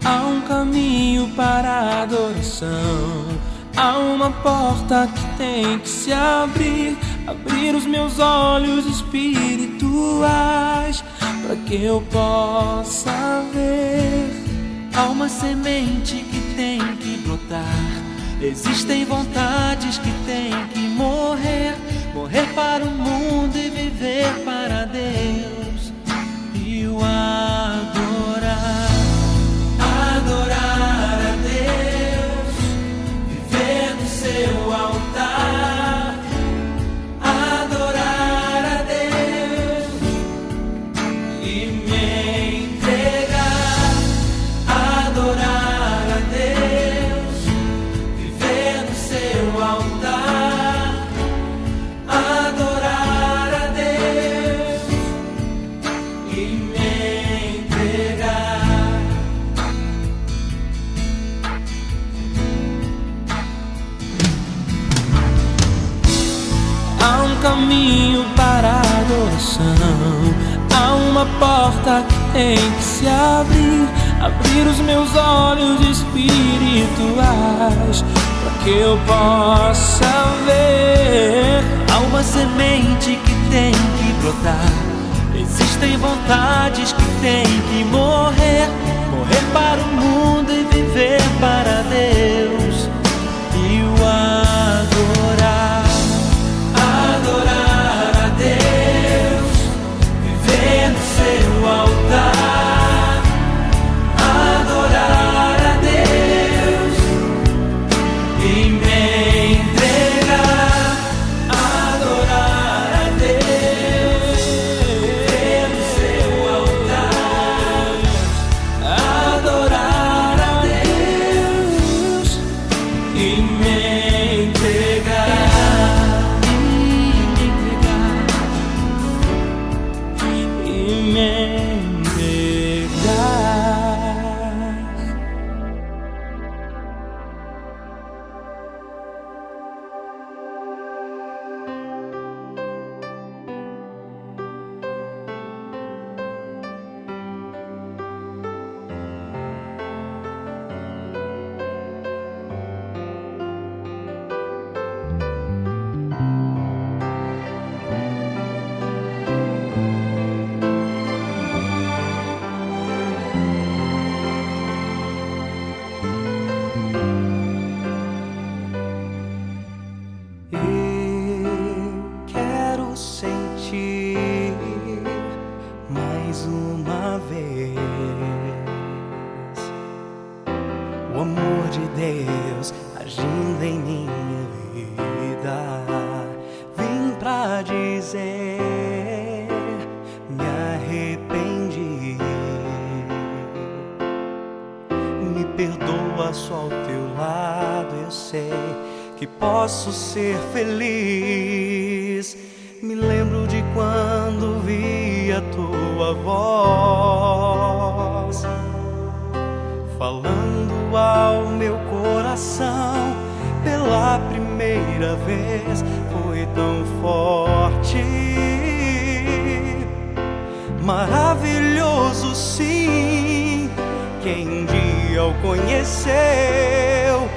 Há um caminho para a adoração, há uma porta que tem que se abrir. Abrir os meus olhos espirituais para que eu possa ver. Há uma semente que tem que brotar. Existem vontades que têm que morrer. Morrer para o mundo e viver para Deus. E o adorar. Adorar a Deus, viver no seu altar. Adorar a Deus e me entregar. Adorar a Deus, viver no seu altar. Adorar a Deus e me entregar. Há um caminho para a adoração, há uma porta que tem que se abrir. Abrir os meus olhos espirituais para que eu possa ver. Há uma semente que tem que brotar. Existem vontades que têm que morrer. Morrer para o mundo e viver para Deus. E o adorar. Adorar a Deus, viver no seu altar. Adorar a Deus e me entregar. Adorar a Deus, viver no seu altar. Adorar a Deus e me entregar. Mais uma vez o amor de Deus agindo em minha vida. Vim pra dizer, me arrependi. Me perdoa, só ao teu lado eu sei que posso ser feliz. Me lembro de quando vi a tua voz falando ao meu coração pela primeira vez. Foi tão forte, maravilhoso, sim. Quem um dia o conheceu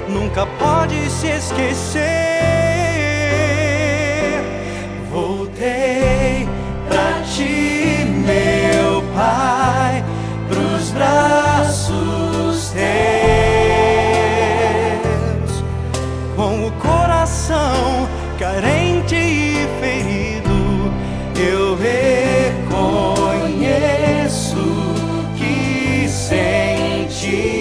nunca pode se esquecer. Voltei pra ti, meu Pai, pros braços teus, com o coração carente e ferido. Eu reconheço que sem ti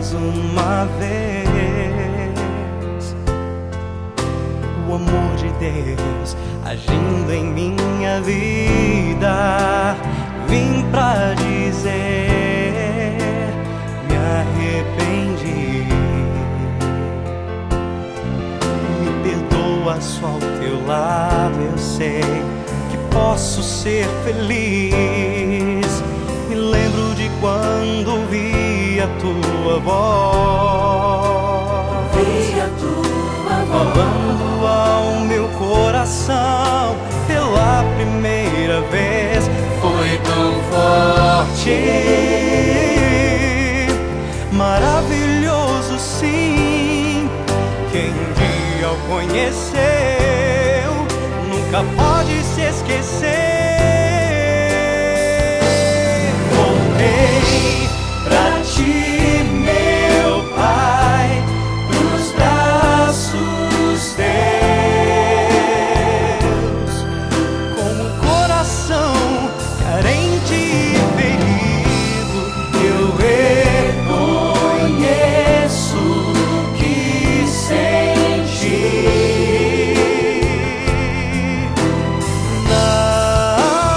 uma vez o amor de Deus agindo em minha vida. Vim pra dizer, me arrependi. passo ao teu lado, eu sei que posso ser feliz. Me lembro de quando vi a tua voz, falando ao meu coração pela primeira vez. Foi tão forte, maravilhoso, sim. Quem um dia o conheceu nunca pode se esquecer. Voltei pra ti, meu Pai, pros braços teus, com o coração carente e ferido. Eu reconheço que senti. Na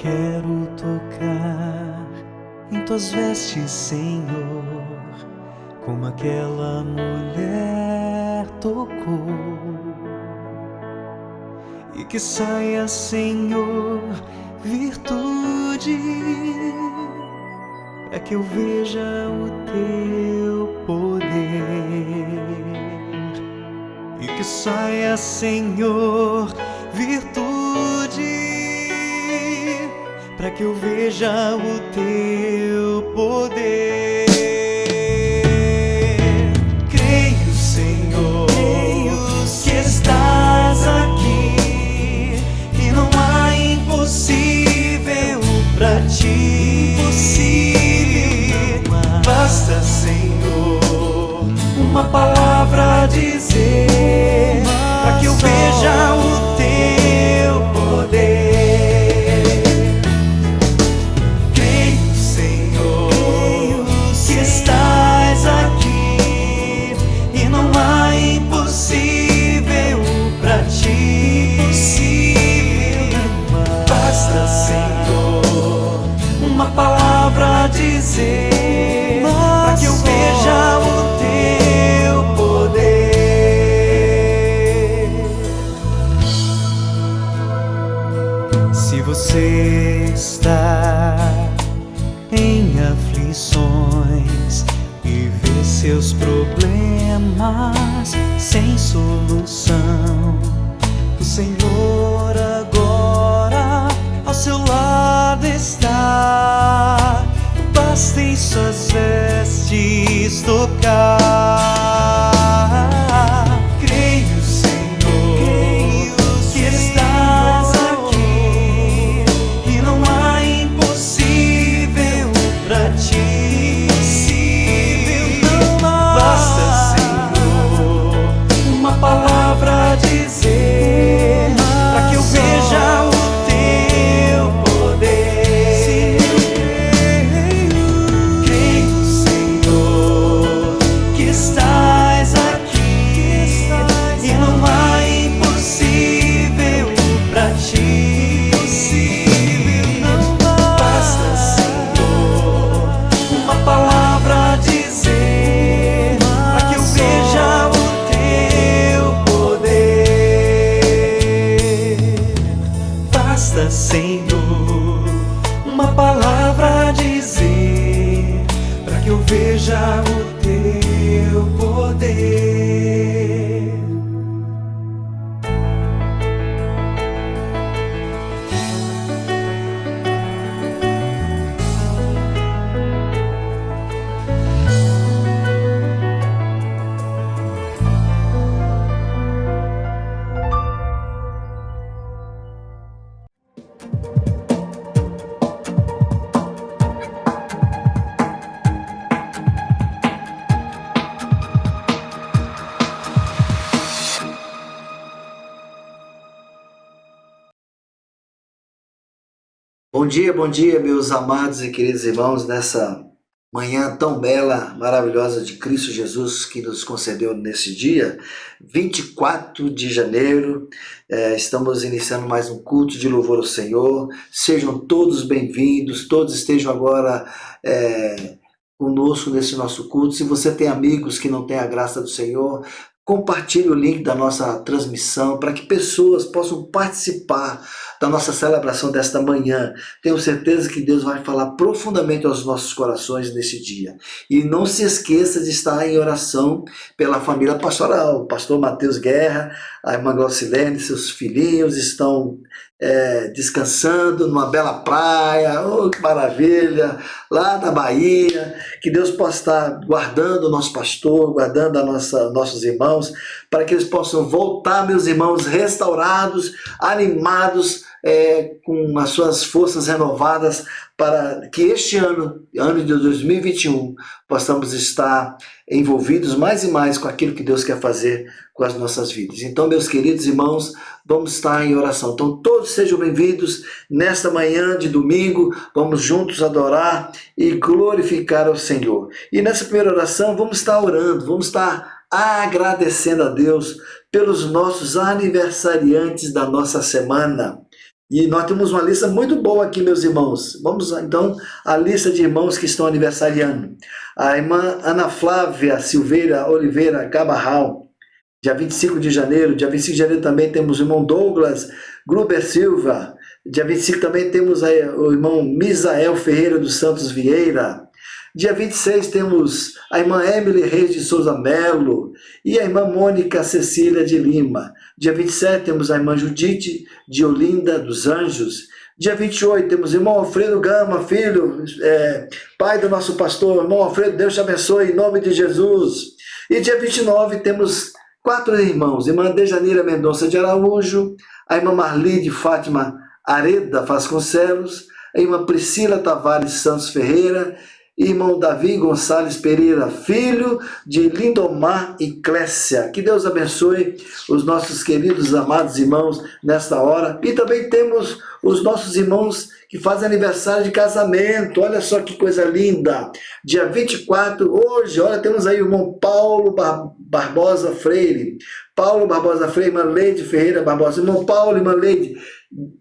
quero tocar em tuas vestes, Senhor, como aquela mulher tocou. E que saia, Senhor, virtude, para que eu veja o teu poder. E que saia, Senhor, virtude, para que eu veja o teu poder. Creio, Senhor, que estás aqui, e não há impossível pra ti. Basta, Senhor, uma palavra dizer, para que eu veja o teu poder. Creio, Senhor, que estás aqui, e não há impossível pra ti. Basta, Senhor, uma palavra dizer, para que eu veja o teu poder. Se você está em aflições e vê seus problemas sem solução, o Senhor agora ao seu lado está. Basta em suas vestes tocar. Creio, Senhor, que estás aqui, e não há impossível pra ti. Basta, Senhor, uma palavra dizer, para que eu veja o teu poder. Creio, Senhor, que estás aqui, e não há impossível pra ti. Basta, Senhor, uma palavra dizer, para que eu veja o teu poder. Basta, Senhor, uma palavra dizer, para que eu veja o teu poder. Bom dia, meus amados e queridos irmãos, nessa manhã tão bela, maravilhosa de Cristo Jesus que nos concedeu nesse dia, 24 de janeiro. Estamos iniciando mais um culto de louvor ao Senhor. Sejam todos bem-vindos, todos estejam agora conosco nesse nosso culto. Se você tem amigos que não têm a graça do Senhor, compartilhe o link da nossa transmissão para que pessoas possam participar da nossa celebração desta manhã. Tenho certeza que Deus vai falar profundamente aos nossos corações nesse dia. E não se esqueça de estar em oração pela família pastoral. O pastor Mateus Guerra, a irmã Glaucilene, seus filhinhos estão descansando numa bela praia. Oh, que maravilha! Lá na Bahia. Que Deus possa estar guardando o nosso pastor, guardando nossos irmãos, para que eles possam voltar, meus irmãos, restaurados, animados, com as suas forças renovadas, para que este ano de 2021, possamos estar envolvidos mais e mais com aquilo que Deus quer fazer com as nossas vidas. Então, meus queridos irmãos, vamos estar em oração. Então, todos sejam bem-vindos nesta manhã de domingo. Vamos juntos adorar e glorificar ao Senhor. E nessa primeira oração, vamos estar orando, vamos estar agradecendo a Deus pelos nossos aniversariantes da nossa semana. E nós temos uma lista muito boa aqui, meus irmãos. Vamos então à lista de irmãos que estão aniversariando. A irmã Ana Flávia Silveira Oliveira Cabarral, dia 25 de janeiro. Dia 25 de janeiro também temos o irmão Douglas Gruber Silva. Dia 25 também temos o irmão Misael Ferreira dos Santos Vieira. Dia 26 temos a irmã Emily Reis de Souza Melo e a irmã Mônica Cecília de Lima. Dia 27 temos a irmã Judite de Olinda dos Anjos. Dia 28 temos o irmão Alfredo Gama, filho, pai do nosso pastor. Irmão Alfredo, Deus te abençoe em nome de Jesus. E dia 29 temos 4 irmãos. Irmã Dejanira Mendonça de Araújo, a irmã Marli de Fátima Areda Vasconcelos, a irmã Priscila Tavares Santos Ferreira, irmão Davi Gonçalves Pereira, filho de Lindomar e Clécia. Que Deus abençoe os nossos queridos, amados irmãos nesta hora. E também temos os nossos irmãos que fazem aniversário de casamento. Olha só que coisa linda. Dia 24, hoje, olha, temos aí o irmão Paulo Barbosa Freire. Paulo Barbosa Freire, irmã Leide Ferreira Barbosa. Irmão Paulo, irmã Leide,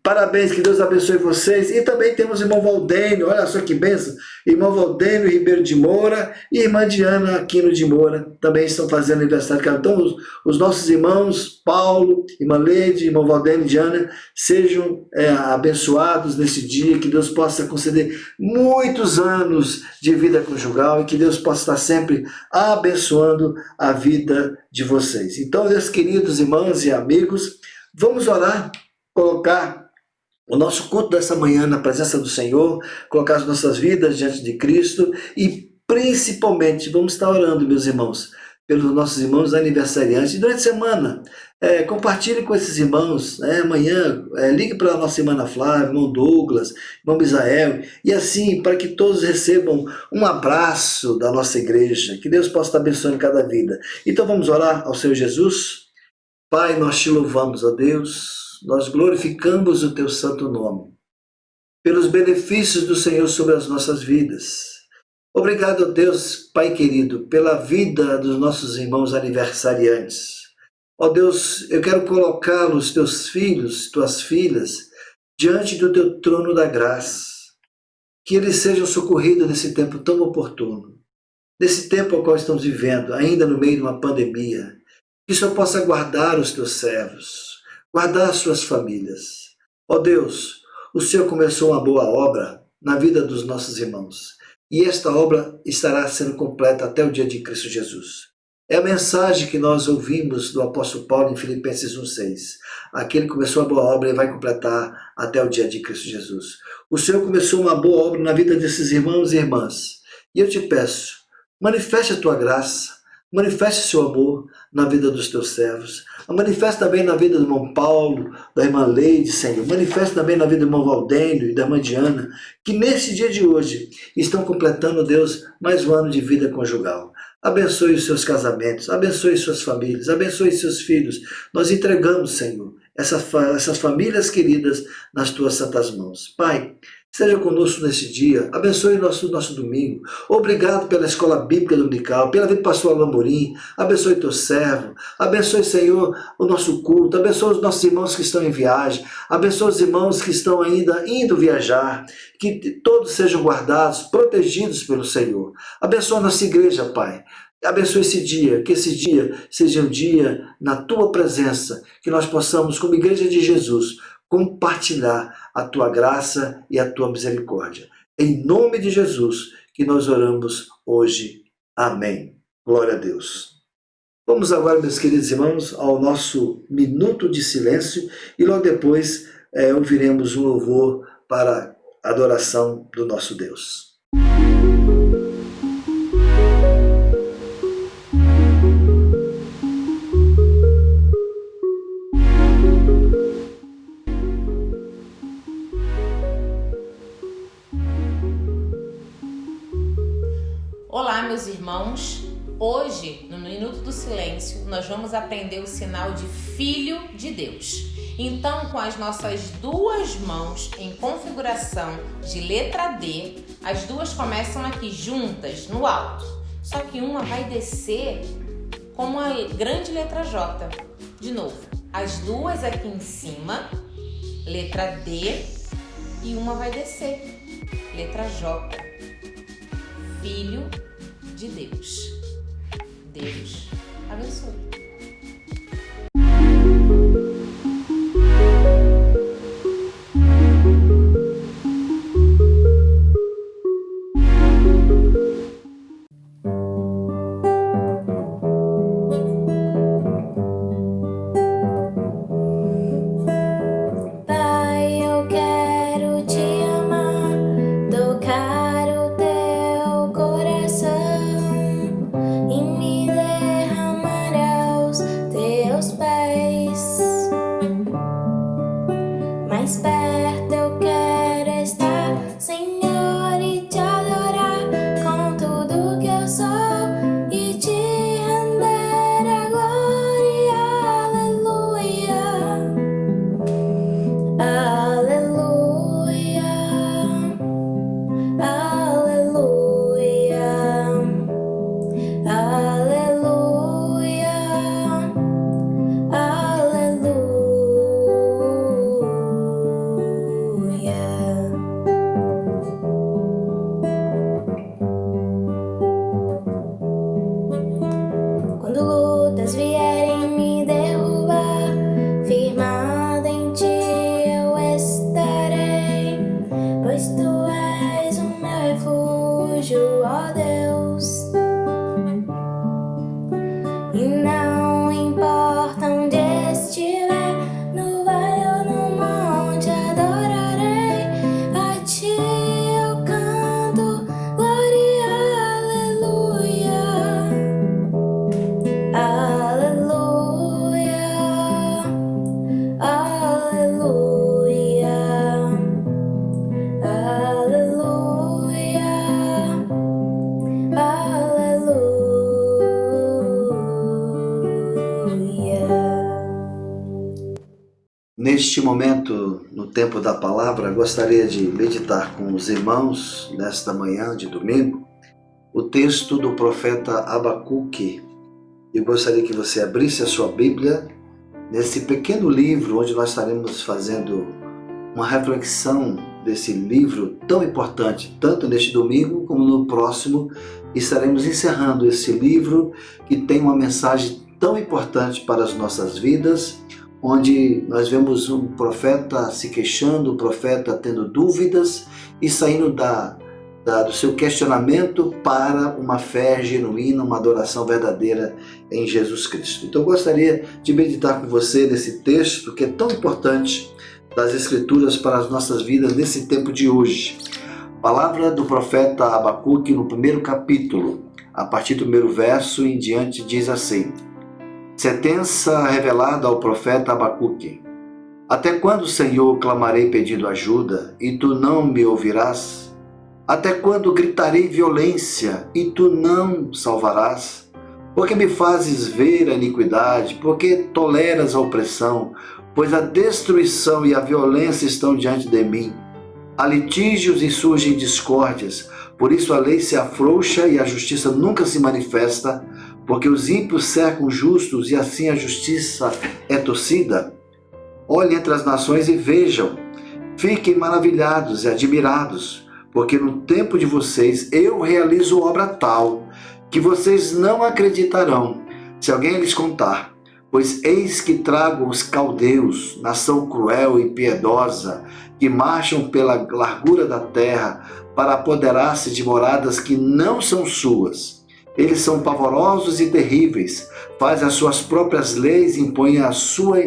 parabéns, que Deus abençoe vocês. E também temos o irmão Valdênio, olha só que bênção. Irmão Valdênio Ribeiro de Moura e irmã Diana Aquino de Moura também estão fazendo aniversário. Então, os nossos irmãos, Paulo, irmã Leide, irmão Valdênio e Diana, sejam abençoados nesse dia, que Deus possa conceder muitos anos de vida conjugal e que Deus possa estar sempre abençoando a vida de vocês. Então, meus queridos irmãos e amigos, vamos orar, colocar o nosso culto dessa manhã na presença do Senhor, colocar as nossas vidas diante de Cristo e principalmente vamos estar orando, meus irmãos, pelos nossos irmãos aniversariantes. E durante a semana, compartilhe com esses irmãos, amanhã, ligue para a nossa irmã Ana Flávia, irmão Douglas, irmão Misael, e assim, para que todos recebam um abraço da nossa igreja, que Deus possa estar abençoando cada vida. Então vamos orar ao Senhor Jesus. Pai, nós te louvamos, ó Deus, nós glorificamos o teu santo nome, pelos benefícios do Senhor sobre as nossas vidas. Obrigado, ó Deus, Pai querido, pela vida dos nossos irmãos aniversariantes. Ó Deus, eu quero colocá-los, teus filhos, tuas filhas, diante do teu trono da graça. Que eles sejam socorridos nesse tempo tão oportuno, nesse tempo ao qual estamos vivendo, ainda no meio de uma pandemia. Que o Senhor possa guardar os teus servos, guardar as suas famílias. Ó Deus, o Senhor começou uma boa obra na vida dos nossos irmãos. E esta obra estará sendo completa até o dia de Cristo Jesus. É a mensagem que nós ouvimos do apóstolo Paulo em Filipenses 1,6. Aquele que começou a boa obra e vai completar até o dia de Cristo Jesus. O Senhor começou uma boa obra na vida desses irmãos e irmãs. E eu te peço, manifeste a tua graça, manifeste o seu amor na vida dos teus servos. Manifeste também na vida do irmão Paulo, da irmã Leide, Senhor. Manifeste também na vida do irmão Valdênio e da irmã Diana, que nesse dia de hoje estão completando, Deus, mais um ano de vida conjugal. Abençoe os seus casamentos, abençoe suas famílias, abençoe seus filhos. Nós entregamos, Senhor, essas famílias queridas nas tuas santas mãos. Pai, esteja conosco nesse dia, abençoe nosso domingo. Obrigado pela Escola Bíblica Dominical, pela vida do pastor Alain Morim. Abençoe teu servo, abençoe, Senhor, o nosso culto, abençoe os nossos irmãos que estão em viagem, abençoe os irmãos que estão ainda indo viajar, que todos sejam guardados, protegidos pelo Senhor. Abençoe a nossa igreja, Pai. Abençoe esse dia, que esse dia seja um dia na tua presença, que nós possamos, como igreja de Jesus, compartilhar a tua graça e a tua misericórdia. Em nome de Jesus que nós oramos hoje. Amém. Glória a Deus. Vamos agora, meus queridos irmãos, ao nosso minuto de silêncio e logo depois ouviremos um louvor para a adoração do nosso Deus. Olá, meus irmãos. Hoje, no Minuto do Silêncio, nós vamos aprender o sinal de Filho de Deus. Então, com as nossas duas mãos em configuração de letra D, as duas começam aqui juntas, no alto. Só que uma vai descer como a grande letra J. De novo, as duas aqui em cima, Letra D e uma vai descer. Letra J. Filho de Deus. Deus abençoe. Mais perto eu quero estar, Senhor, e te adorar com tudo que eu sou e te render a glória. Aleluia, aleluia, aleluia, aleluia, aleluia. Quando lutas vierem me derrubar, firmada em ti eu estarei, pois tu és o meu refúgio, ó Deus. E não importa onde estiver, no vale ou no monte, adorarei a ti, eu canto glória, aleluia, aleluia, aleluia, aleluia. Neste momento, no tempo da palavra, gostaria de meditar com os irmãos, nesta manhã de domingo, o texto do profeta Abacuque. Eu gostaria que você abrisse a sua Bíblia nesse pequeno livro, onde nós estaremos fazendo uma reflexão desse livro tão importante, tanto neste domingo como no próximo. Estaremos encerrando esse livro que tem uma mensagem tão importante para as nossas vidas, onde nós vemos um profeta se queixando, um profeta tendo dúvidas e saindo do seu questionamento para uma fé genuína, uma adoração verdadeira em Jesus Cristo. Então eu gostaria de meditar com você nesse texto que é tão importante das Escrituras para as nossas vidas nesse tempo de hoje. Palavra do profeta Abacuque no primeiro capítulo, a partir do primeiro verso em diante, diz assim: Sentença revelada ao profeta Abacuque. Até quando, Senhor, clamarei pedindo ajuda, e tu não me ouvirás? Até quando gritarei violência, e tu não salvarás? Porque me fazes ver a iniquidade, porque toleras a opressão, pois a destruição e a violência estão diante de mim. Há litígios e surgem discórdias, por isso a lei se afrouxa e a justiça nunca se manifesta, porque os ímpios cercam os justos e assim a justiça é torcida. Olhem entre as nações e vejam, fiquem maravilhados e admirados, porque no tempo de vocês eu realizo obra tal, que vocês não acreditarão, se alguém lhes contar. Pois eis que trago os caldeus, nação cruel e impiedosa, que marcham pela largura da terra, para apoderar-se de moradas que não são suas. Eles são pavorosos e terríveis, fazem as suas próprias leis e impõem a sua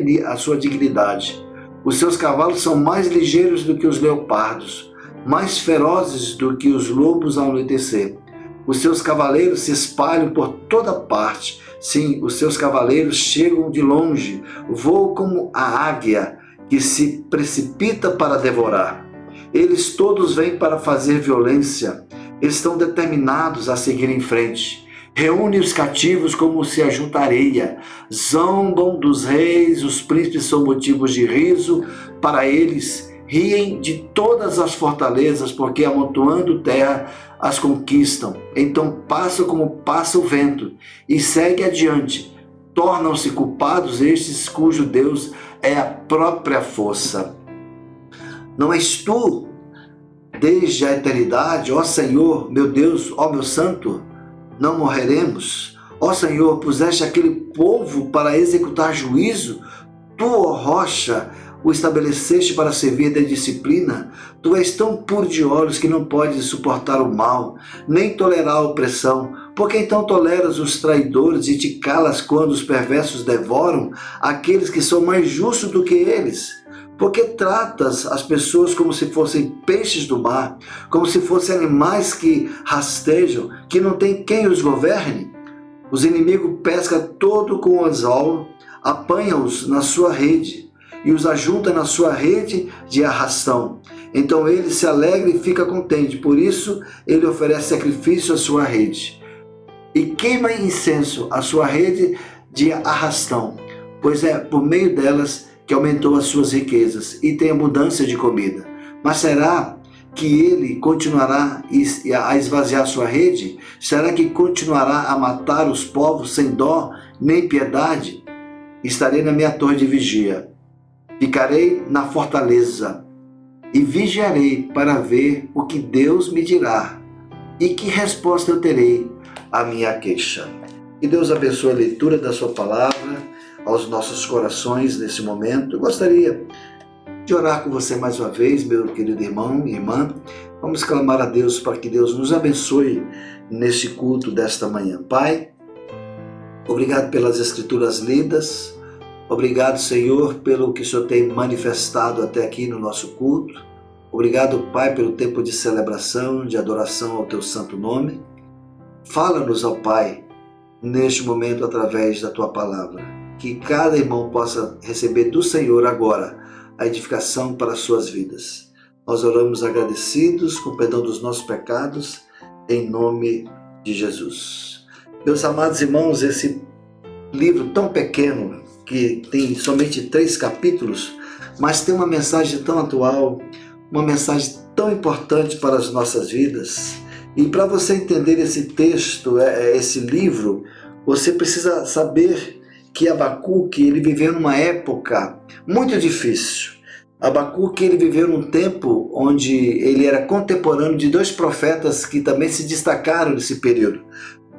dignidade. Os seus cavalos são mais ligeiros do que os leopardos, mais ferozes do que os lobos ao anoitecer. Os seus cavaleiros se espalham por toda parte. Sim, os seus cavaleiros chegam de longe, voam como a águia que se precipita para devorar. Eles todos vêm para fazer violência. Eles estão determinados a seguir em frente. Reúne os cativos como se ajunta areia. Zombam dos reis, os príncipes são motivos de riso para eles. Riem de todas as fortalezas, porque amontoando terra as conquistam. Então passam como passa o vento e segue adiante. Tornam-se culpados estes cujo Deus é a própria força. Não és tu, desde a eternidade, ó Senhor, meu Deus, ó meu Santo, não morreremos? Ó Senhor, puseste aquele povo para executar juízo, tu, ó rocha, o estabeleceste para servir de disciplina. Tu és tão puro de olhos que não podes suportar o mal, nem tolerar a opressão. Por que então toleras os traidores e te calas quando os perversos devoram aqueles que são mais justos do que eles? Porque tratas as pessoas como se fossem peixes do mar, como se fossem animais que rastejam, que não tem quem os governe? Os inimigos pescam todo com o anzol, apanha-os na sua rede e os ajunta na sua rede de arrastão. Então ele se alegra e fica contente, por isso ele oferece sacrifício à sua rede e queima incenso à sua rede de arrastão, pois é por meio delas que aumentou as suas riquezas e tem abundância de comida. Mas será que ele continuará a esvaziar sua rede? Será que continuará a matar os povos sem dó nem piedade? Estarei na minha torre de vigia, ficarei na fortaleza e vigiarei para ver o que Deus me dirá e que resposta eu terei à minha queixa. Que Deus abençoe a leitura da sua palavra aos nossos corações nesse momento. Eu gostaria de orar com você mais uma vez, meu querido irmão e irmã. Vamos clamar a Deus para que Deus nos abençoe nesse culto desta manhã. Pai, obrigado pelas escrituras lidas. Obrigado, Senhor, pelo que o Senhor tem manifestado até aqui no nosso culto. Obrigado, Pai, pelo tempo de celebração, de adoração ao Teu santo nome. Fala-nos, ó Pai, neste momento através da Tua palavra. Que cada irmão possa receber do Senhor agora a edificação para as suas vidas. Nós oramos agradecidos, com perdão dos nossos pecados, em nome de Jesus. Meus amados irmãos, esse livro tão pequeno, que tem somente 3 capítulos, mas tem uma mensagem tão atual, uma mensagem tão importante para as nossas vidas. E para você entender esse texto, esse livro, você precisa saber que Abacuque, ele viveu numa época muito difícil. Abacuque, ele viveu num tempo onde ele era contemporâneo de 2 profetas que também se destacaram nesse período,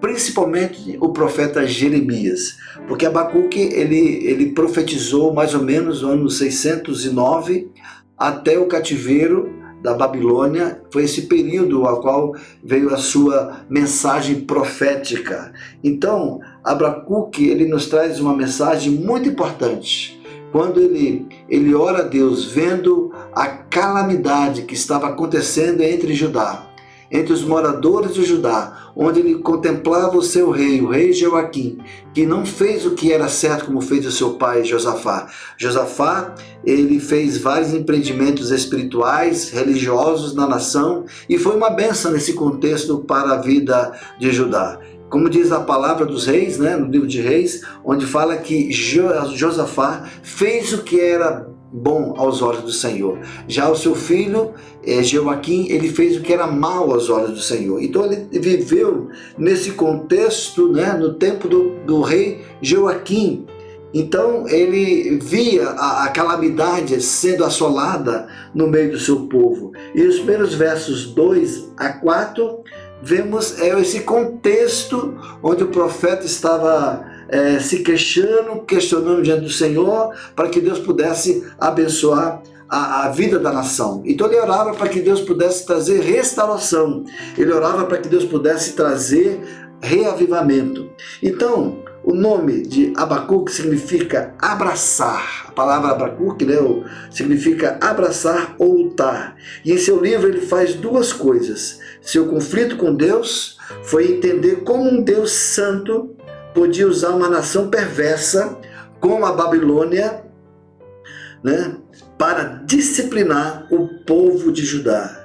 principalmente o profeta Jeremias, porque Abacuque ele profetizou mais ou menos no ano 609 até o cativeiro da Babilônia. Foi esse período ao qual veio a sua mensagem profética. Então, Abacuque, ele nos traz uma mensagem muito importante. Quando ele ora a Deus, vendo a calamidade que estava acontecendo entre Judá, entre os moradores de Judá, onde ele contemplava o seu rei, o rei Joaquim, que não fez o que era certo como fez o seu pai Josafá. Josafá, ele fez vários empreendimentos espirituais, religiosos na nação, e foi uma bênção nesse contexto para a vida de Judá. Como diz a palavra dos reis, no livro de Reis, onde fala que Josafá fez o que era bom aos olhos do Senhor. Já o seu filho, Joaquim, ele fez o que era mal aos olhos do Senhor. Então ele viveu nesse contexto, no tempo do rei Joaquim. Então ele via a calamidade sendo assolada no meio do seu povo. E os primeiros versos 2 a 4, vemos esse contexto onde o profeta estava se questionando diante do Senhor para que Deus pudesse abençoar a vida da nação. Então ele orava para que Deus pudesse trazer restauração, ele orava para que Deus pudesse trazer reavivamento. Então, o nome de Abacuque significa abraçar. A palavra Abacuque significa abraçar ou lutar. E em seu livro ele faz 2 coisas. Seu conflito com Deus foi entender como um Deus santo podia usar uma nação perversa, como a Babilônia, para disciplinar o povo de Judá.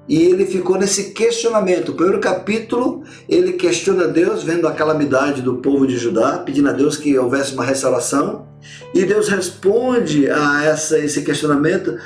E ele ficou nesse questionamento. O primeiro capítulo, ele questiona Deus, vendo a calamidade do povo de Judá, pedindo a Deus que houvesse uma restauração. E Deus responde a esse questionamento,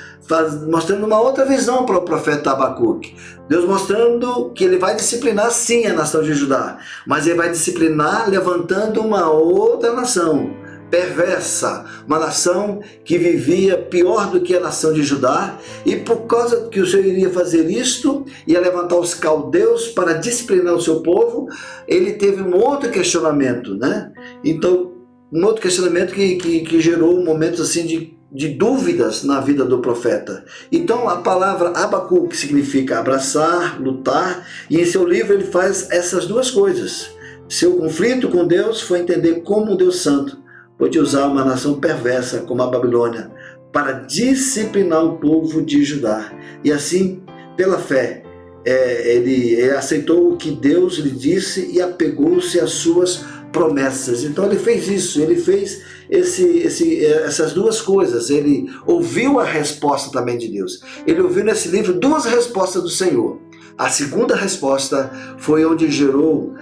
mostrando uma outra visão para o profeta Abacuque. Deus mostrando que ele vai disciplinar sim a nação de Judá, mas ele vai disciplinar levantando uma outra nação, perversa, uma nação que vivia pior do que a nação de Judá, e por causa que o Senhor iria fazer isto, ia levantar os caldeus para disciplinar o seu povo, ele teve um outro questionamento, né? Então, um outro questionamento que gerou momentos assim de dúvidas na vida do profeta. Então a palavra Abacuque significa abraçar, lutar, e em seu livro ele faz essas duas coisas. Seu conflito com Deus foi entender como um Deus santo pode usar uma nação perversa como a Babilônia para disciplinar o povo de Judá. E assim, pela fé, ele aceitou o que Deus lhe disse e apegou-se às suas promessas. Então ele fez isso, ele fez essas duas coisas. Ele ouviu a resposta também de Deus. Ele ouviu nesse livro duas respostas do Senhor. A segunda resposta foi onde gerou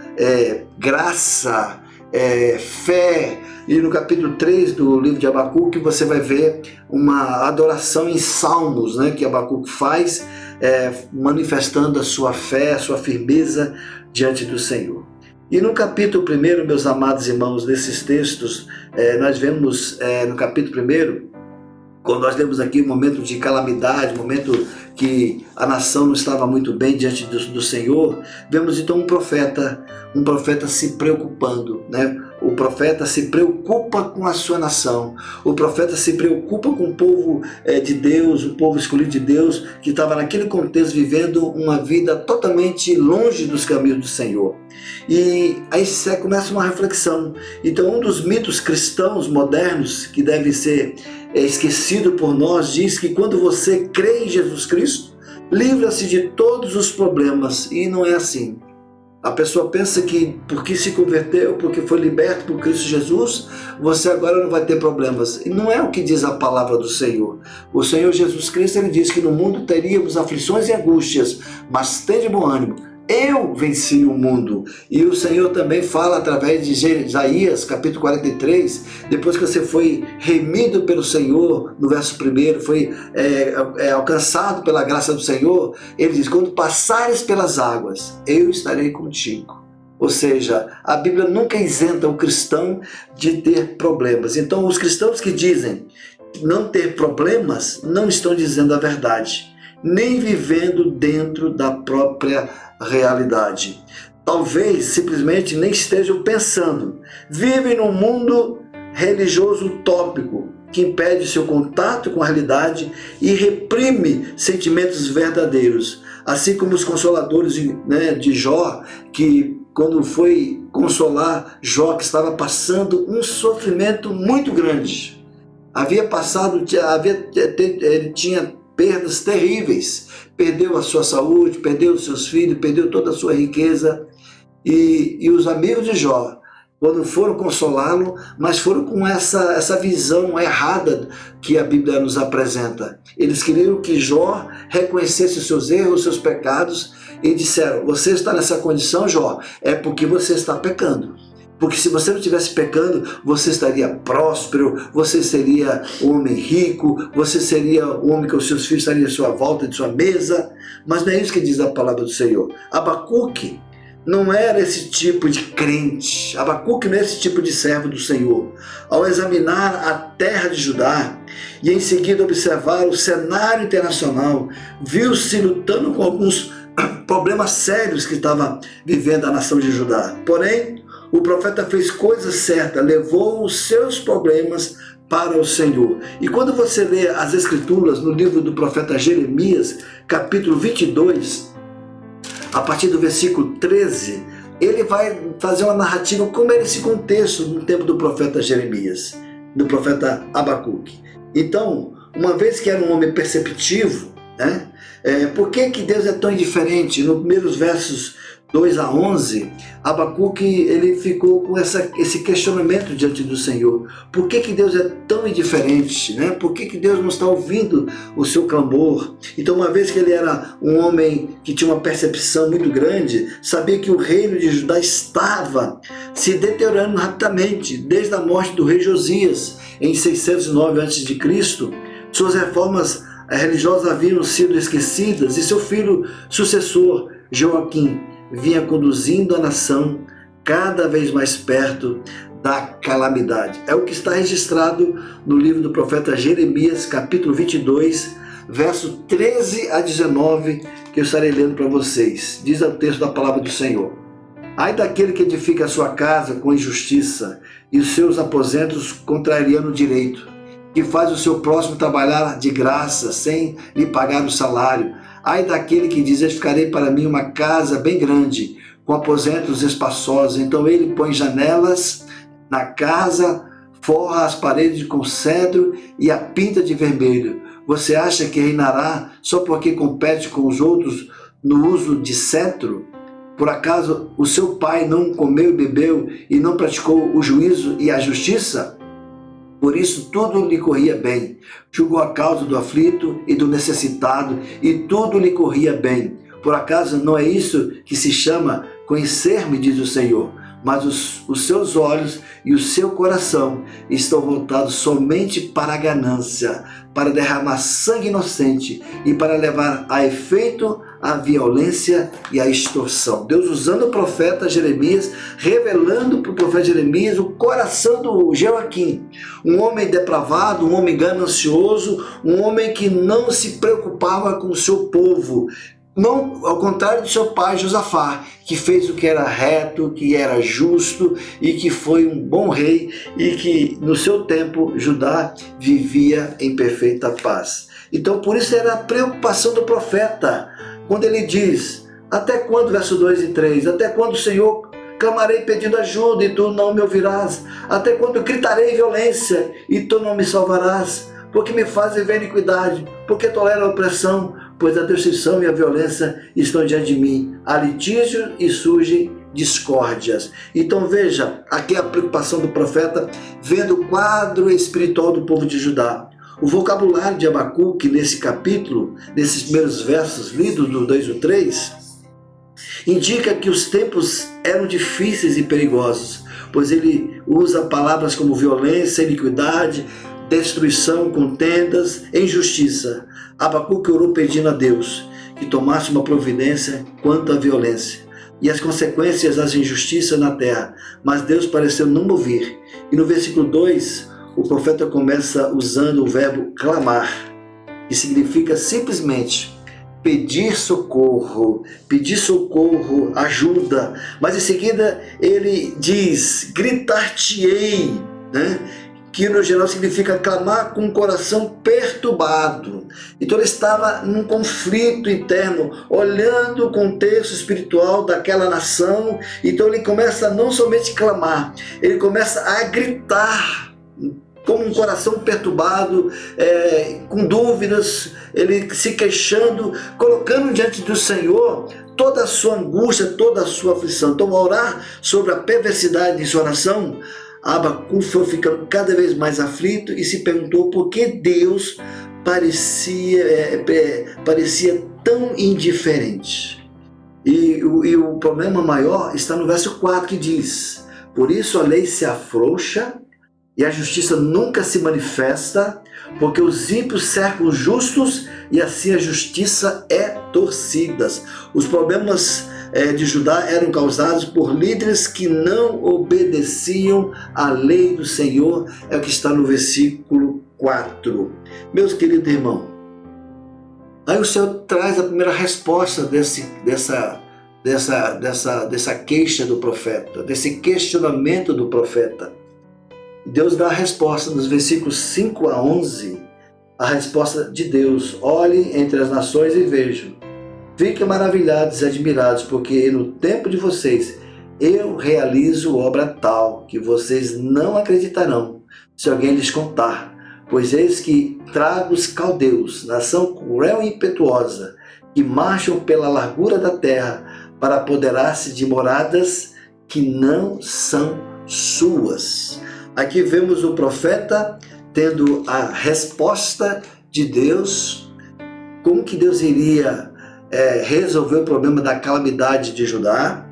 graça, fé. E no capítulo 3 do livro de Abacuque você vai ver uma adoração em salmos, né, que Abacuque faz, manifestando a sua fé, a sua firmeza diante do Senhor. E no capítulo 1, meus amados irmãos, desses textos, nós vemos no capítulo 1, quando nós lemos aqui um momento de calamidade, um momento que a nação não estava muito bem diante do Senhor, vemos então um profeta se preocupando, né? O profeta se preocupa com a sua nação, o profeta se preocupa com o povo de Deus, o povo escolhido de Deus, que estava naquele contexto vivendo uma vida totalmente longe dos caminhos do Senhor. E aí começa uma reflexão. Então um dos mitos cristãos modernos que deve ser esquecido por nós diz que quando você crê em Jesus Cristo, livra-se de todos os problemas, e não é assim. A pessoa pensa que porque se converteu, porque foi liberto por Cristo Jesus, você agora não vai ter problemas. E não é o que diz a palavra do Senhor. O Senhor Jesus Cristo, ele diz que no mundo teríamos aflições e angústias, mas tende bom ânimo. Eu venci o mundo. E o Senhor também fala através de Isaías, capítulo 43, depois que você foi remido pelo Senhor, no verso 1, foi alcançado pela graça do Senhor, ele diz, quando passares pelas águas, eu estarei contigo. Ou seja, a Bíblia nunca isenta o cristão de ter problemas. Então os cristãos que dizem não ter problemas, não estão dizendo a verdade, nem vivendo dentro da própria realidade. Talvez simplesmente nem estejam pensando. Vivem num mundo religioso utópico que impede seu contato com a realidade e reprime sentimentos verdadeiros. Assim como os consoladores de Jó, que quando foi consolar Jó, que estava passando um sofrimento muito grande. Ele tinha perdas terríveis, perdeu a sua saúde, perdeu os seus filhos, perdeu toda a sua riqueza, e os amigos de Jó, quando foram consolá-lo, mas foram com essa visão errada que a Bíblia nos apresenta. Eles queriam que Jó reconhecesse os seus erros, os seus pecados, e disseram, você está nessa condição, Jó, é porque você está pecando. Porque se você não estivesse pecando, você estaria próspero, você seria um homem rico, você seria um homem que os seus filhos estariam à sua volta, de sua mesa. Mas não é isso que diz a palavra do Senhor. Abacuque não era esse tipo de crente. Abacuque não é esse tipo de servo do Senhor. Ao examinar a terra de Judá e em seguida observar o cenário internacional, viu-se lutando com alguns problemas sérios que estava vivendo a nação de Judá. Porém, o profeta fez coisa certa, levou os seus problemas para o Senhor. E quando você lê as Escrituras no livro do profeta Jeremias, capítulo 22, a partir do versículo 13, ele vai fazer uma narrativa como era esse contexto no tempo do profeta Jeremias, do profeta Abacuque. Então, uma vez que era um homem perceptivo, por que Deus é tão indiferente? Nos primeiros versos 2 a 11, Abacuque ele ficou com esse questionamento diante do Senhor. Por que Deus é tão indiferente? Por que Deus não está ouvindo o seu clamor? Então, uma vez que ele era um homem que tinha uma percepção muito grande, sabia que o reino de Judá estava se deteriorando rapidamente, desde a morte do rei Josias, em 609 a.C., suas reformas religiosas haviam sido esquecidas e seu filho sucessor, Joaquim, vinha conduzindo a nação cada vez mais perto da calamidade. É o que está registrado no livro do profeta Jeremias, capítulo 22, verso 13 a 19, que eu estarei lendo para vocês. Diz o texto da palavra do Senhor: ai daquele que edifica a sua casa com injustiça e os seus aposentos contrariando o direito, que faz o seu próximo trabalhar de graça sem lhe pagar o salário. Ai daquele que diz: edificarei para mim uma casa bem grande, com aposentos espaçosos. Então ele põe janelas na casa, forra as paredes com cedro e a pinta de vermelho. Você acha que reinará só porque compete com os outros no uso de cetro? Por acaso o seu pai não comeu e bebeu e não praticou o juízo e a justiça? Por isso tudo lhe corria bem. Julgou a causa do aflito e do necessitado, e tudo lhe corria bem. Por acaso não é isso que se chama conhecer-me, diz o Senhor? Mas os seus olhos e o seu coração estão voltados somente para a ganância, para derramar sangue inocente e para levar a efeito a violência e a extorsão. Deus usando o profeta Jeremias, revelando para o profeta Jeremias o coração do Joaquim, um homem depravado, um homem ganancioso, um homem que não se preocupava com o seu povo. Não, ao contrário do seu pai Josafá, que fez o que era reto, que era justo e que foi um bom rei, e que no seu tempo Judá vivia em perfeita paz. Então por isso era a preocupação do profeta, quando ele diz: até quando, verso 2 e 3, até quando, Senhor, clamarei pedindo ajuda e tu não me ouvirás? Até quando gritarei violência e tu não me salvarás? Porque me fazes ver iniquidade, porque tolera a opressão, pois a destruição e a violência estão diante de mim. Há litígio e surgem discórdias. Então veja, aqui a preocupação do profeta, vendo o quadro espiritual do povo de Judá. O vocabulário de Abacuque nesse capítulo, nesses primeiros versos lidos do 2 e 3, indica que os tempos eram difíceis e perigosos, pois ele usa palavras como violência, iniquidade, destruição, contendas, injustiça. Abacuque orou pedindo a Deus que tomasse uma providência quanto à violência e as consequências das injustiças na terra, mas Deus pareceu não ouvir. E no versículo 2, o profeta começa usando o verbo clamar, que significa simplesmente pedir socorro, ajuda. Mas em seguida ele diz: gritar-te-ei, né? Que no geral significa clamar com o coração perturbado. Então ele estava num conflito interno, olhando o contexto espiritual daquela nação. Então ele começa não somente a clamar, ele começa a gritar, como um coração perturbado, com dúvidas, ele se queixando, colocando diante do Senhor toda a sua angústia, toda a sua aflição. Então, ao orar sobre a perversidade de sua nação, Abacuque foi ficando cada vez mais aflito e se perguntou por que Deus parecia tão indiferente. E o problema maior está no verso 4, que diz: por isso a lei se afrouxa e a justiça nunca se manifesta, porque os ímpios cercam os justos e assim a justiça é torcida. Os problemas de Judá eram causados por líderes que não obedeciam à lei do Senhor, é o que está no versículo 4. Meus queridos irmãos, aí o Senhor traz a primeira resposta dessa queixa do profeta, desse questionamento do profeta. Deus dá a resposta nos versículos 5 a 11, a resposta de Deus: olhem entre as nações e vejam. Fiquem maravilhados e admirados, porque no tempo de vocês eu realizo obra tal que vocês não acreditarão se alguém lhes contar. Pois eis que trago os caldeus, nação cruel e impetuosa, que marcham pela largura da terra para apoderar-se de moradas que não são suas. Aqui vemos o profeta tendo a resposta de Deus, como que Deus iria resolver o problema da calamidade de Judá,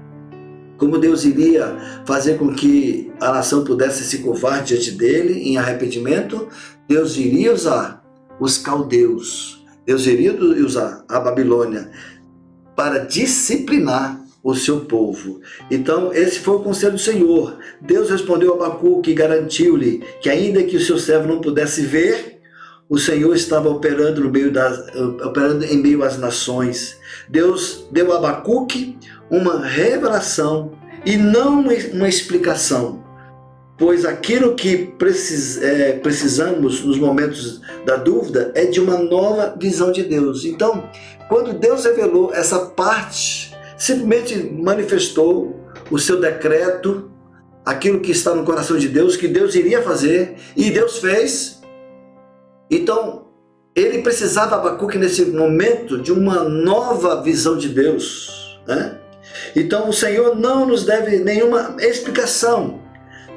como Deus iria fazer com que a nação pudesse se curvar diante dele em arrependimento. Deus iria usar os caldeus, Deus iria usar a Babilônia para disciplinar o seu povo. Então esse foi o conselho do Senhor. Deus respondeu a Abacuque e garantiu-lhe que ainda que o seu servo não pudesse ver, o Senhor estava operando em meio às nações. Deus deu a Abacuque uma revelação e não uma explicação, pois aquilo que precisamos nos momentos da dúvida é de uma nova visão de Deus. Então, quando Deus revelou essa parte, simplesmente manifestou o seu decreto, aquilo que está no coração de Deus, que Deus iria fazer, e Deus fez. Então, ele precisava, Abacuque, nesse momento, de uma nova visão de Deus, né? Então, o Senhor não nos deve nenhuma explicação,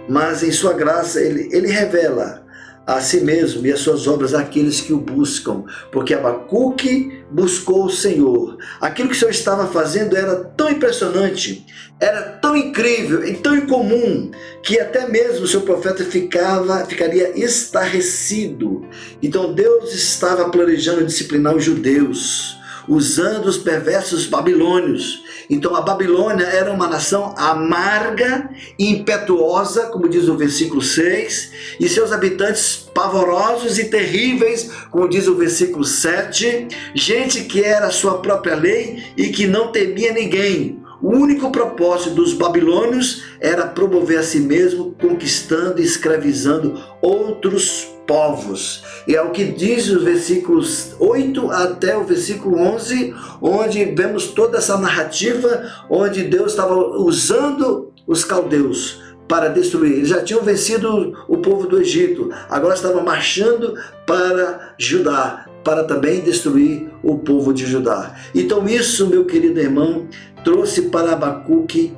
mas em sua graça ele revela a si mesmo e as suas obras àqueles que o buscam, porque Abacuque buscou o Senhor. Aquilo que o Senhor estava fazendo era tão impressionante, era tão incrível e tão incomum, que até mesmo o seu profeta ficaria estarrecido. Então Deus estava planejando disciplinar os judeus, usando os perversos babilônios. Então a Babilônia era uma nação amarga e impetuosa, como diz o versículo 6, e seus habitantes pavorosos e terríveis, como diz o versículo 7, gente que era a sua própria lei e que não temia ninguém. O único propósito dos babilônios era promover a si mesmo, conquistando e escravizando outros povos. E é o que diz os versículos 8 até o versículo 11, onde vemos toda essa narrativa, onde Deus estava usando os caldeus para destruir. Eles já tinham vencido o povo do Egito, agora estavam marchando para Judá, para também destruir o povo de Judá. Então isso, meu querido irmão, trouxe para Abacuque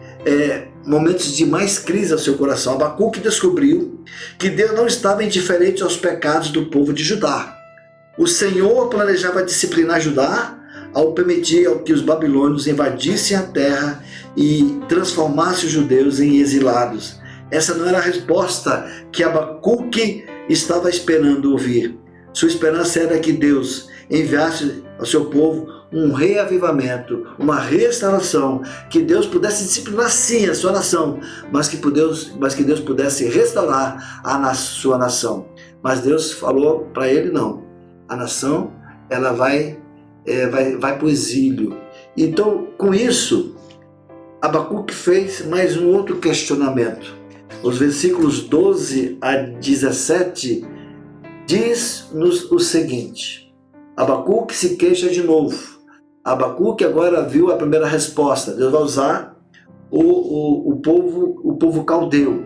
momentos de mais crise ao seu coração. Abacuque descobriu que Deus não estava indiferente aos pecados do povo de Judá. O Senhor planejava disciplinar Judá ao permitir que os babilônios invadissem a terra e transformassem os judeus em exilados. Essa não era a resposta que Abacuque estava esperando ouvir. Sua esperança era que Deus enviasse ao seu povo um reavivamento, uma restauração, que Deus pudesse disciplinar sim a sua nação, mas que Deus pudesse restaurar a sua nação. Mas Deus falou para ele: não, a nação ela vai para o exílio. Então, com isso, Abacuque fez mais um outro questionamento. Os versículos 12 a 17 diz-nos o seguinte: Abacuque se queixa de novo. Abacuque agora viu a primeira resposta. Deus vai usar o povo caldeu.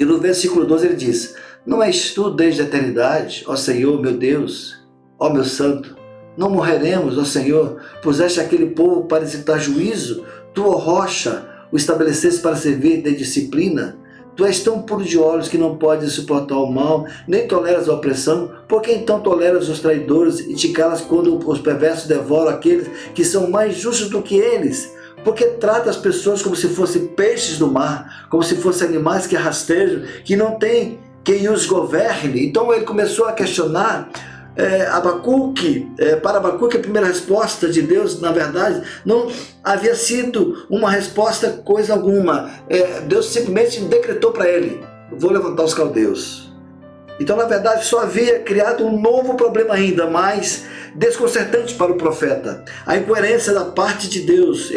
E no versículo 12 ele diz: não és tu desde a eternidade, ó Senhor, meu Deus, ó meu santo? Não morreremos, ó Senhor? Puseste aquele povo para executar juízo? Tu, ó rocha, o estabeleceste para servir de disciplina? Tu és tão puro de olhos que não podes suportar o mal, nem toleras a opressão. Por que então toleras os traidores e te calas quando os perversos devoram aqueles que são mais justos do que eles? Porque trata as pessoas como se fossem peixes do mar, como se fossem animais que rastejam, que não tem quem os governe. Então ele começou a questionar Abacuque. Para Abacuque, a primeira resposta de Deus, na verdade, não havia sido uma resposta coisa alguma. Deus simplesmente decretou para ele: vou levantar os caldeus. Então, na verdade, só havia criado um novo problema ainda mais desconcertante para o profeta. A incoerência da parte de Deus.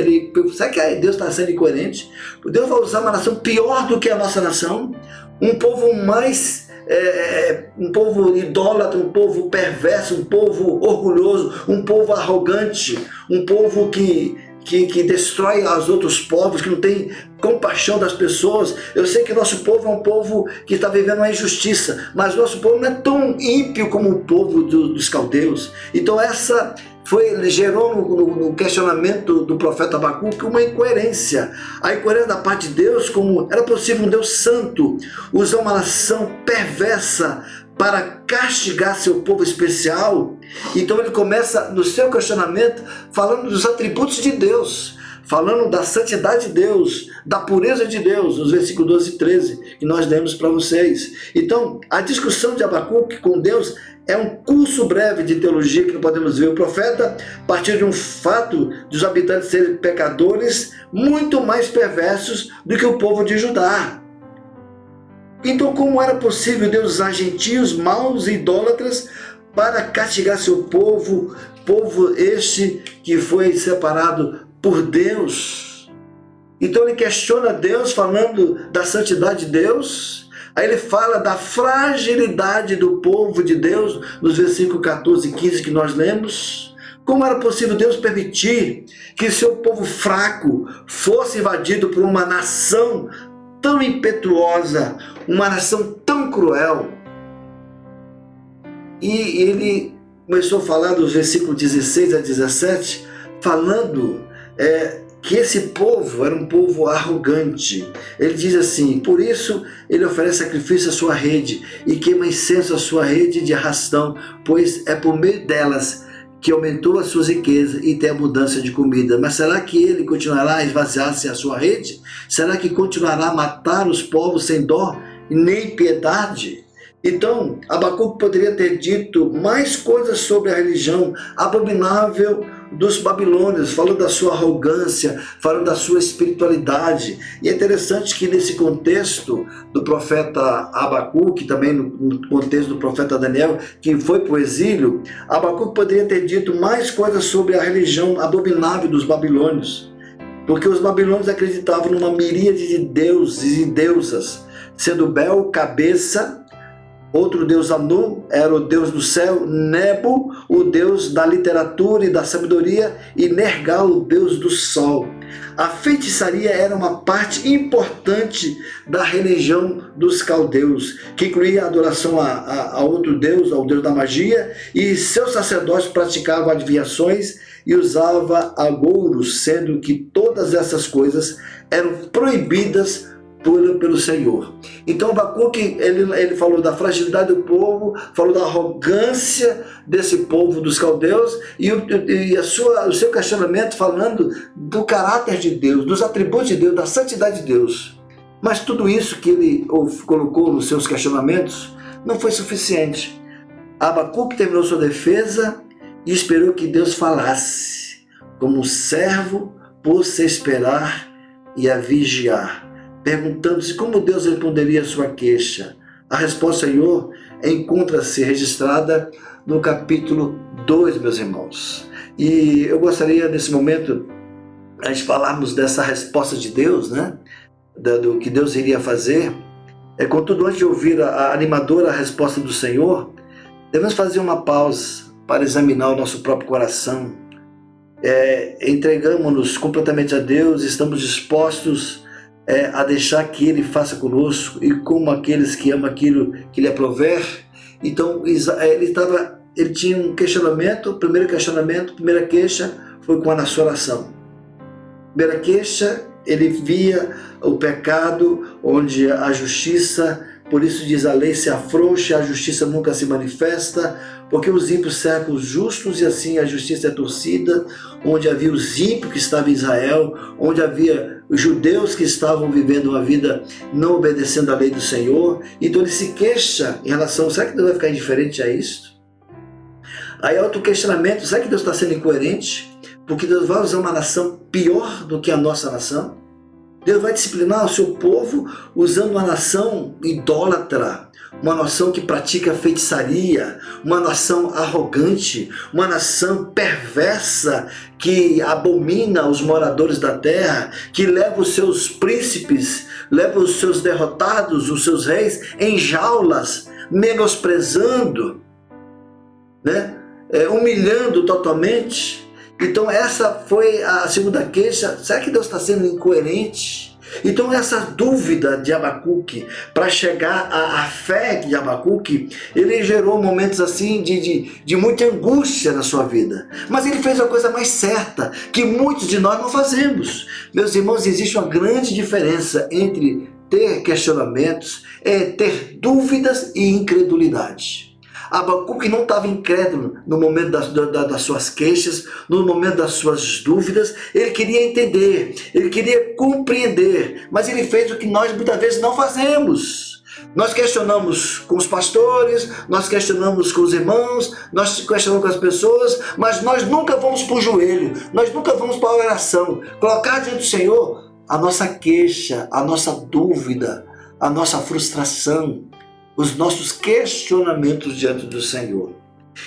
Será que Deus está sendo incoerente? Deus vai usar uma nação pior do que a nossa nação? Um povo mais... um povo idólatra, um povo perverso, um povo orgulhoso, um povo arrogante, um povo que destrói os outros povos, que não tem compaixão das pessoas. Eu sei que nosso povo é um povo que está vivendo uma injustiça, mas nosso povo não é tão ímpio como o povo dos caldeus. Então essa gerou no questionamento do profeta Abacuque uma incoerência. A incoerência da parte de Deus, como era possível um Deus santo usar uma nação perversa para castigar seu povo especial. Então ele começa no seu questionamento falando dos atributos de Deus, falando da santidade de Deus, da pureza de Deus, nos versículos 12 e 13, que nós lemos para vocês. Então, a discussão de Abacuque com Deus é um curso breve de teologia que podemos ver. O profeta, a partir de um fato de os habitantes serem pecadores, muito mais perversos do que o povo de Judá. Então, como era possível Deus usar gentios, maus e idólatras para castigar seu povo, povo este que foi separado por Deus? Então ele questiona Deus, falando da santidade de Deus. Aí ele fala da fragilidade do povo de Deus, nos versículos 14 e 15 que nós lemos. Como era possível Deus permitir que seu povo fraco fosse invadido por uma nação tão impetuosa, uma nação tão cruel? E ele começou a falar dos versículos 16 a 17, falando que esse povo era um povo arrogante. Ele diz assim: por isso ele oferece sacrifício à sua rede e queima incenso à sua rede de arrastão, pois é por meio delas que aumentou as suas riquezas e tem abundância de comida. Mas será que ele continuará a esvaziar-se a sua rede? Será que continuará a matar os povos sem dó nem piedade? Então, Abacuque poderia ter dito mais coisas sobre a religião abominável dos babilônios, falando da sua arrogância, falando da sua espiritualidade. E é interessante que nesse contexto do profeta Abacuque, também no contexto do profeta Daniel, que foi para o exílio, Abacuque poderia ter dito mais coisas sobre a religião abominável dos babilônios, porque os babilônios acreditavam numa miríade de deuses e deusas, sendo Bel cabeça, outro deus Anu era o deus do céu, Nebo, o deus da literatura e da sabedoria, e Nergal, o deus do sol. A feitiçaria era uma parte importante da religião dos caldeus, que incluía a adoração a outro deus, ao deus da magia, e seus sacerdotes praticavam adivinhações e usavam agouros, sendo que todas essas coisas eram proibidas pelo Senhor. Então Abacuque, ele falou da fragilidade do povo, falou da arrogância desse povo dos caldeus e o seu questionamento falando do caráter de Deus, dos atributos de Deus, da santidade de Deus. Mas tudo isso que ele colocou nos seus questionamentos não foi suficiente. Abacuque terminou sua defesa e esperou que Deus falasse, como um servo pôs-se a esperar e a vigiar, perguntando-se como Deus responderia a sua queixa. A resposta, Senhor, encontra-se registrada no capítulo 2, meus irmãos. E eu gostaria, nesse momento, a gente falarmos dessa resposta de Deus, né? Do que Deus iria fazer. Contudo, antes de ouvir a animadora resposta do Senhor, devemos fazer uma pausa para examinar o nosso próprio coração. Entregamos-nos completamente a Deus, estamos dispostos a deixar que Ele faça conosco, e como aqueles que amam aquilo que lhe aprover. Então ele tinha um questionamento. Primeira queixa foi com a sua oração. Primeira queixa, ele via o pecado onde a justiça, por isso diz a lei se afrouxa, a justiça nunca se manifesta, porque os ímpios cercam os justos e assim a justiça é torcida, onde havia os ímpios que estavam em Israel, onde havia os judeus que estavam vivendo uma vida não obedecendo à lei do Senhor. Então ele se queixa em relação, será que Deus vai ficar indiferente a isso? Aí outro questionamento, será que Deus está sendo incoerente? Porque Deus vai usar uma nação pior do que a nossa nação? Deus vai disciplinar o seu povo usando uma nação idólatra, uma nação que pratica feitiçaria, uma nação arrogante, uma nação perversa que abomina os moradores da terra, que leva os seus príncipes, leva os seus derrotados, os seus reis em jaulas, menosprezando, né? Humilhando totalmente. Então essa foi a segunda queixa. Será que Deus está sendo incoerente? Então essa dúvida de Abacuque, para chegar à fé de Abacuque, ele gerou momentos assim de muita angústia na sua vida. Mas ele fez a coisa mais certa, que muitos de nós não fazemos. Meus irmãos, existe uma grande diferença entre ter questionamentos, ter dúvidas e incredulidade. Abacuque não estava incrédulo no momento das suas queixas, no momento das suas dúvidas. Ele queria entender, ele queria compreender, mas ele fez o que nós muitas vezes não fazemos. Nós questionamos com os pastores, nós questionamos com os irmãos, nós questionamos com as pessoas, mas nós nunca vamos para o joelho, nós nunca vamos para a oração, colocar diante do Senhor a nossa queixa, a nossa dúvida, a nossa frustração, os nossos questionamentos diante do Senhor.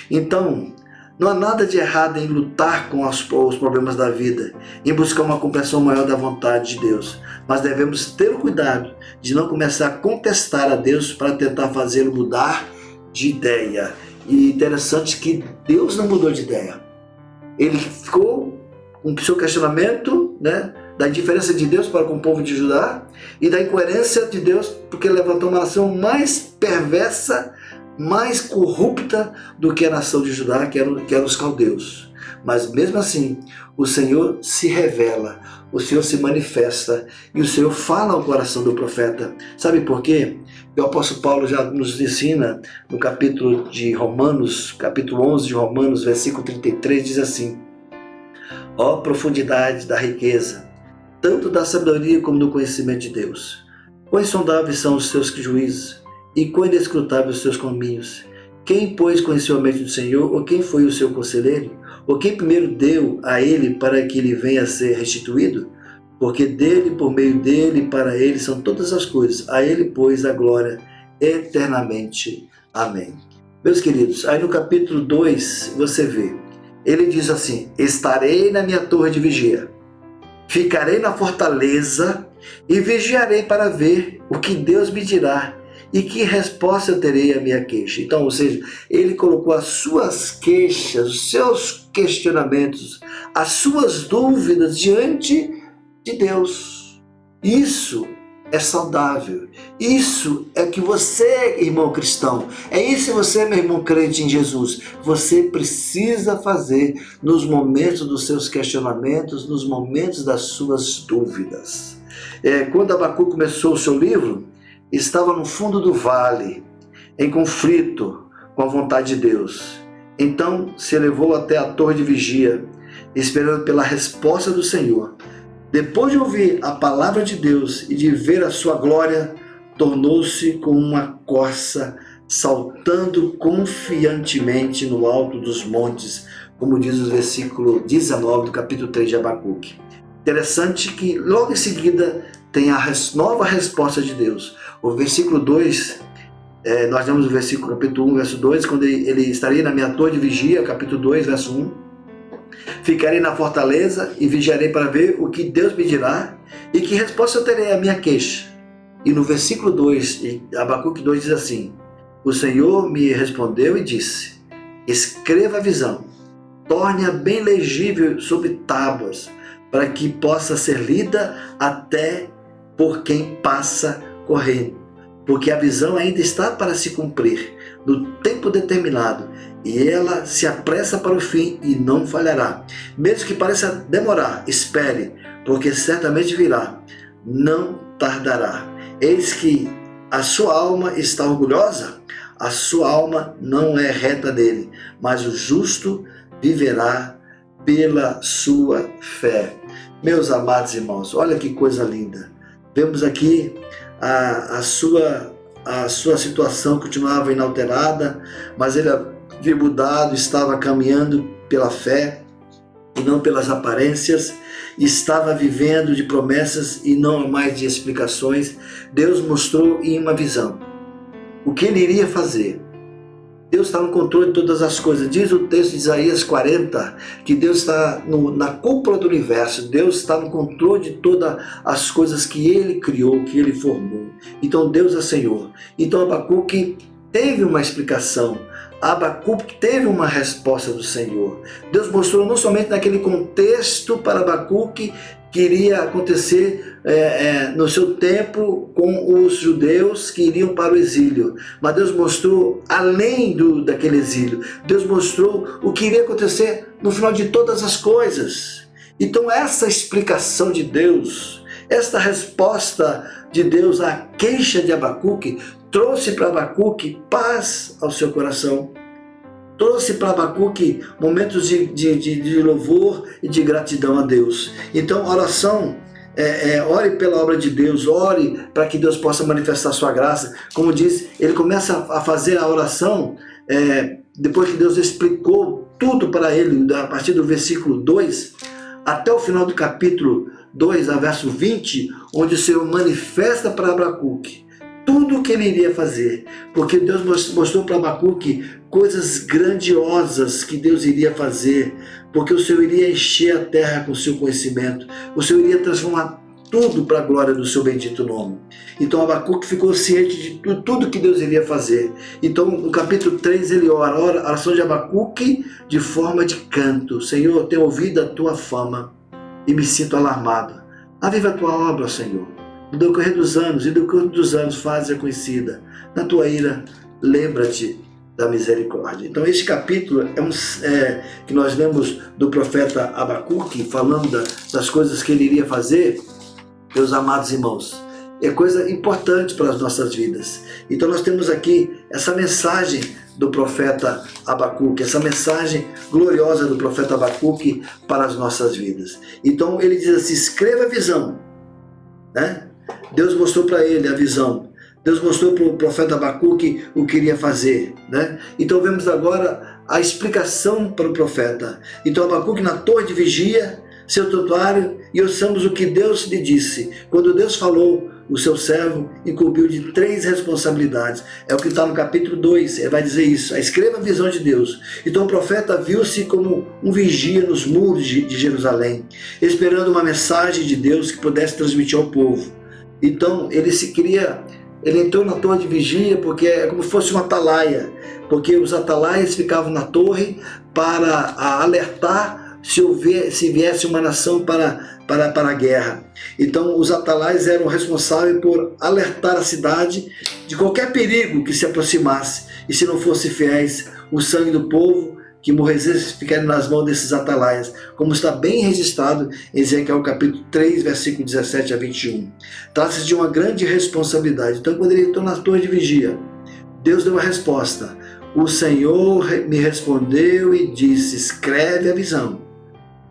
Então, não há nada de errado em lutar com os problemas da vida, em buscar uma compreensão maior da vontade de Deus, mas devemos ter o cuidado de não começar a contestar a Deus para tentar fazê-lo mudar de ideia. E interessante que Deus não mudou de ideia. Ele ficou com o seu questionamento, da indiferença de Deus para com o povo de Judá e da incoerência de Deus, porque ele levantou uma nação mais perversa, mais corrupta do que a nação de Judá, que eram os caldeus. Mas mesmo assim, o Senhor se revela, o Senhor se manifesta e o Senhor fala ao coração do profeta. Sabe por quê? O apóstolo Paulo já nos ensina no capítulo de Romanos, capítulo 11 de Romanos, versículo 33, diz assim: ó profundidade da riqueza, tanto da sabedoria como do conhecimento de Deus. Quão insondáveis são os seus juízos e quão inescrutáveis os seus caminhos. Quem, pois, conheceu a mente do Senhor, ou quem foi o seu conselheiro? Ou quem primeiro deu a ele para que ele venha a ser restituído? Porque dele, por meio dele e para ele são todas as coisas. A ele, pois, a glória eternamente. Amém. Meus queridos, aí no capítulo 2 você vê, ele diz assim: estarei na minha torre de vigia, ficarei na fortaleza e vigiarei para ver o que Deus me dirá e que resposta eu terei à minha queixa. Então, ou seja, ele colocou as suas queixas, os seus questionamentos, as suas dúvidas diante de Deus. Isso é saudável. Isso é que você, irmão cristão, é isso que você, meu irmão crente em Jesus, você precisa fazer nos momentos dos seus questionamentos, nos momentos das suas dúvidas. Quando Abacuque começou o seu livro, estava no fundo do vale, em conflito com a vontade de Deus. Então se elevou até a torre de vigia, esperando pela resposta do Senhor. Depois de ouvir a palavra de Deus e de ver a sua glória, tornou-se como uma corça saltando confiantemente no alto dos montes, como diz o versículo 19 do capítulo 3 de Abacuque. Interessante que logo em seguida tem a nova resposta de Deus. O versículo 2, nós temos o versículo capítulo 1, verso 2, quando ele estaria na minha torre de vigia, capítulo 2, verso 1. Ficarei na fortaleza e vigiarei para ver o que Deus me dirá e que resposta eu terei à minha queixa. E no versículo 2, Abacuque 2 diz assim: o Senhor me respondeu e disse: escreva a visão, torne-a bem legível sobre tábuas, para que possa ser lida até por quem passa correndo, porque a visão ainda está para se cumprir no tempo determinado, e ela se apressa para o fim e não falhará. Mesmo que pareça demorar, espere, porque certamente virá, não tardará. Eis que a sua alma está orgulhosa, a sua alma não é reta dele, mas o justo viverá pela sua fé. Meus amados irmãos, olha que coisa linda. Vemos aqui a sua situação continuava inalterada, mas ele havia mudado, estava caminhando pela fé e não pelas aparências, estava vivendo de promessas e não mais de explicações. Deus mostrou em uma visão o que ele iria fazer. Deus está no controle de todas as coisas. Diz o texto de Isaías 40 que Deus está na cúpula do universo. Deus está no controle de todas as coisas que Ele criou, que Ele formou. Então Deus é Senhor. Então Abacuque teve uma explicação. Abacuque teve uma resposta do Senhor. Deus mostrou não somente naquele contexto para Abacuque que iria acontecer no seu tempo com os judeus que iriam para o exílio, mas Deus mostrou além daquele exílio. Deus mostrou o que iria acontecer no final de todas as coisas. Então essa explicação de Deus, esta resposta de Deus à queixa de Abacuque, trouxe para Abacuque paz ao seu coração. Trouxe para Abacuque momentos de louvor e de gratidão a Deus. Então, oração, ore pela obra de Deus, ore para que Deus possa manifestar sua graça. Como diz, ele começa a fazer a oração depois que Deus explicou tudo para ele, a partir do versículo 2 até o final do capítulo 2, a verso 20, onde o Senhor manifesta para Abacuque tudo o que ele iria fazer, porque Deus mostrou para Abacuque coisas grandiosas que Deus iria fazer, porque o Senhor iria encher a terra com o seu conhecimento, o Senhor iria transformar tudo para a glória do seu bendito nome. Então Abacuque ficou ciente de tudo que Deus iria fazer. Então no capítulo 3 ele ora a oração de Abacuque de forma de canto: Senhor, tenho ouvido a tua fama e me sinto alarmado. Aviva a tua obra, Senhor. No decorrer dos anos, e no decorrer dos anos faz-a conhecida. Na tua ira, lembra-te da misericórdia. Então este capítulo que nós lemos do profeta Abacuque, falando das coisas que ele iria fazer, meus amados irmãos, é coisa importante para as nossas vidas. Então nós temos aqui essa mensagem do profeta Abacuque, essa mensagem gloriosa do profeta Abacuque para as nossas vidas. Então ele diz assim: escreva a visão, né? Deus mostrou para ele a visão. Deus mostrou para o profeta Abacuque o que iria fazer, né? Então vemos agora a explicação para o profeta. Então Abacuque na torre de vigia, seu santuário, e ouçamos o que Deus lhe disse. Quando Deus falou, o seu servo incumbiu de 3 responsabilidades. É o que está no capítulo 2, ele vai dizer isso. Escreva a visão de Deus. Então o profeta viu-se como um vigia nos muros de Jerusalém, esperando uma mensagem de Deus que pudesse transmitir ao povo. Então ele entrou na torre de vigia porque é como se fosse uma atalaia, porque os atalaias ficavam na torre para alertar se viesse uma nação para a guerra. Então os atalaias eram responsáveis por alertar a cidade de qualquer perigo que se aproximasse, e se não fossem fiéis, o sangue do povo que morresse ficaria nas mãos desses atalaias, como está bem registrado em Ezequiel capítulo 3, versículo 17 a 21. Trata-se de uma grande responsabilidade. Então quando ele entrou na torre de vigia, Deus deu a resposta: o Senhor me respondeu e disse: escreve a visão,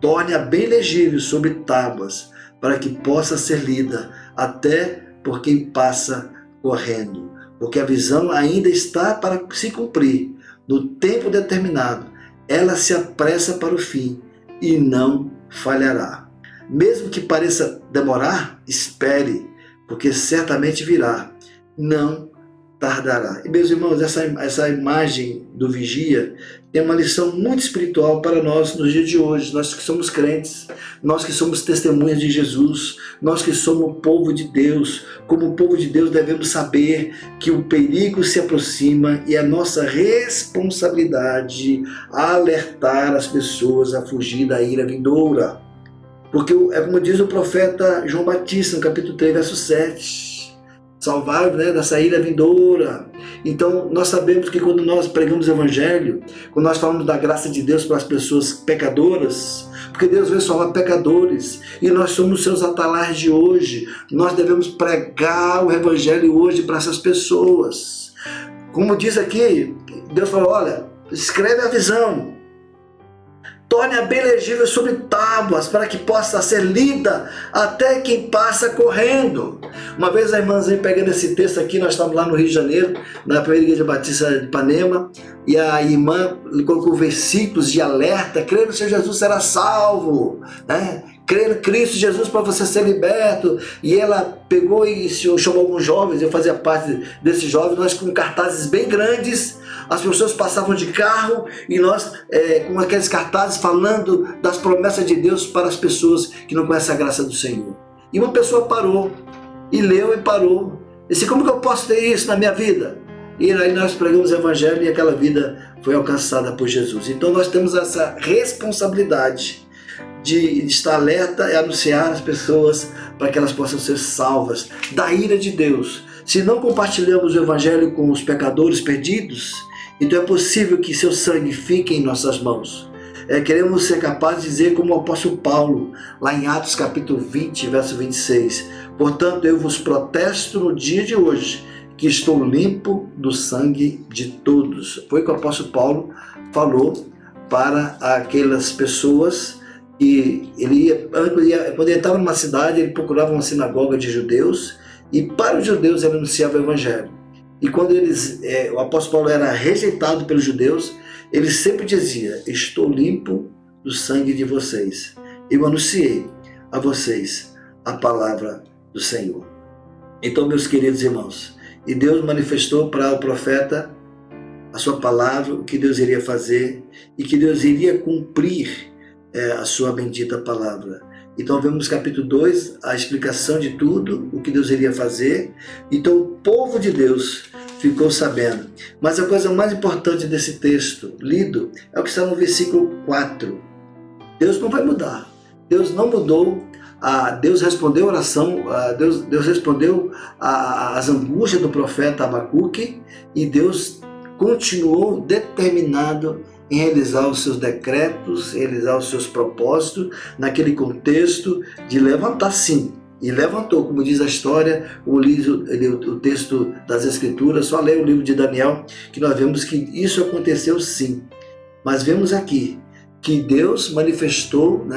torne-a bem legível sobre tábuas, para que possa ser lida até por quem passa correndo, porque a visão ainda está para se cumprir no tempo determinado. Ela se apressa para o fim e não falhará. Mesmo que pareça demorar, espere, porque certamente virá, não tardará. E meus irmãos, essa imagem do vigia tem uma lição muito espiritual para nós nos dias de hoje. Nós que somos crentes, nós que somos testemunhas de Jesus, nós que somos o povo de Deus. Como o povo de Deus devemos saber que o perigo se aproxima e é nossa responsabilidade alertar as pessoas a fugir da ira vindoura. Porque é como diz o profeta João Batista no capítulo 3, verso 7. Salvar, né, dessa ira vindoura. Então nós sabemos que quando nós pregamos o evangelho, quando nós falamos da graça de Deus para as pessoas pecadoras, porque Deus veio salvar pecadores, e nós somos seus atalaias de hoje, nós devemos pregar o evangelho hoje para essas pessoas. Como diz aqui, Deus falou: olha, escreve a visão, torne-a bem legível sobre tábuas, para que possa ser lida até quem passa correndo. Uma vez a irmãzinha pegando esse texto aqui, nós estávamos lá no Rio de Janeiro, na primeira igreja batista de Ipanema, e a irmã colocou versículos de alerta: crê no Senhor Jesus, será salvo, né? Crê no Cristo Jesus para você ser liberto. E ela pegou e chamou alguns jovens, eu fazia parte desses jovens, nós com cartazes bem grandes, as pessoas passavam de carro e nós com aqueles cartazes falando das promessas de Deus para as pessoas que não conhecem a graça do Senhor. E uma pessoa parou e leu e parou, disse: como que eu posso ter isso na minha vida? E aí nós pregamos o evangelho e aquela vida foi alcançada por Jesus. Então nós temos essa responsabilidade de estar alerta e anunciar às pessoas para que elas possam ser salvas da ira de Deus. Se não compartilhamos o evangelho com os pecadores perdidos, então é possível que seu sangue fique em nossas mãos. Queremos ser capazes de dizer como o apóstolo Paulo, lá em Atos capítulo 20, verso 26. Portanto, eu vos protesto no dia de hoje, que estou limpo do sangue de todos. Foi o que o apóstolo Paulo falou para aquelas pessoas que quando ele entrava numa cidade, ele procurava uma sinagoga de judeus e para os judeus ele anunciava o evangelho. E quando o apóstolo Paulo era rejeitado pelos judeus, ele sempre dizia: estou limpo do sangue de vocês. Eu anunciei a vocês a palavra do Senhor. Então, meus queridos irmãos, e Deus manifestou para o profeta a sua palavra, o que Deus iria fazer e que Deus iria cumprir a sua bendita palavra. Então vemos capítulo 2, a explicação de tudo, o que Deus iria fazer. Então o povo de Deus ficou sabendo. Mas a coisa mais importante desse texto lido é o que está no versículo 4. Deus não vai mudar. Deus não mudou. Deus respondeu a oração, Deus respondeu às angústias do profeta Abacuque e Deus continuou determinado em realizar os seus decretos, realizar os seus propósitos, naquele contexto de levantar sim. E levantou, como diz a história, o texto das Escrituras, só leia o livro de Daniel, que nós vemos que isso aconteceu sim. Mas vemos aqui que Deus manifestou,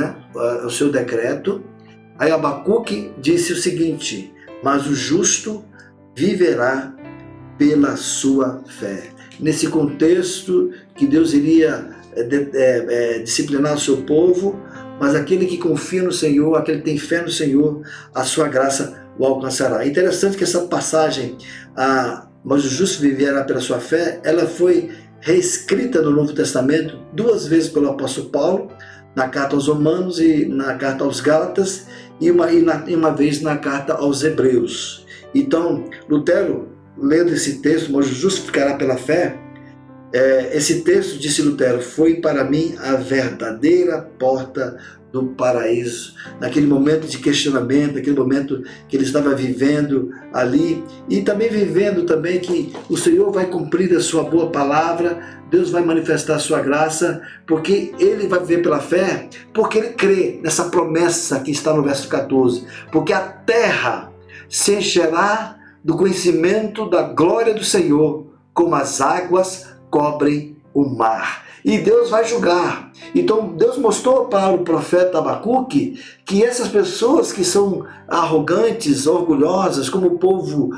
o seu decreto. Aí Abacuque disse o seguinte: mas o justo viverá pela sua fé. Nesse contexto que Deus iria disciplinar o seu povo, mas aquele que confia no Senhor, aquele que tem fé no Senhor, a sua graça o alcançará. É interessante que essa passagem, mas o justo viverá pela sua fé, ela foi reescrita no Novo Testamento 2 vezes pelo apóstolo Paulo, na carta aos Romanos e na carta aos Gálatas, e uma vez na carta aos Hebreus. Então, Lutero, lendo esse texto, mas o justo ficará pela fé, esse texto, disse Lutero, foi para mim a verdadeira porta do paraíso. Naquele momento de questionamento, naquele momento que ele estava vivendo ali, e também vivendo também que o Senhor vai cumprir a sua boa palavra, Deus vai manifestar a sua graça, porque ele vai viver pela fé, porque ele crê nessa promessa que está no verso 14, porque a terra se encherá do conhecimento da glória do Senhor, como as águas cobrem o mar. E Deus vai julgar. Então Deus mostrou para o profeta Abacuque que essas pessoas que são arrogantes, orgulhosas, como o povo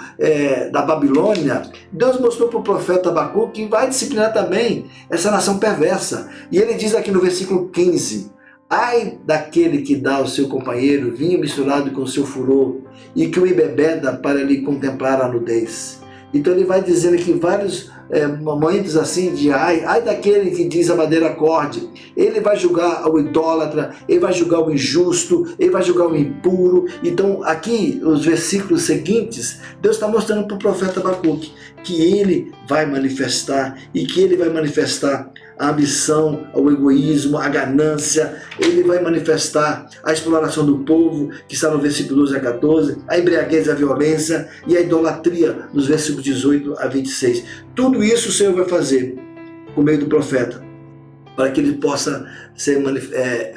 da Babilônia, Deus mostrou para o profeta Abacuque que vai disciplinar também essa nação perversa. E ele diz aqui no versículo 15: ai daquele que dá ao seu companheiro vinho misturado com o seu furor e que o embebeda para lhe contemplar a nudez. Então ele vai dizendo aqui vários momentos assim de ai daquele que diz a madeira acorde. Ele vai julgar o idólatra, ele vai julgar o injusto, ele vai julgar o impuro. Então aqui, os versículos seguintes, Deus está mostrando para o profeta Abacuque que ele vai manifestar, e que ele vai manifestar a ambição, o egoísmo, a ganância. Ele vai manifestar a exploração do povo, que está no versículo 12 a 14, a embriaguez, a violência e a idolatria, nos versículos 18 a 26. Tudo isso o Senhor vai fazer por meio do profeta, para que ele possa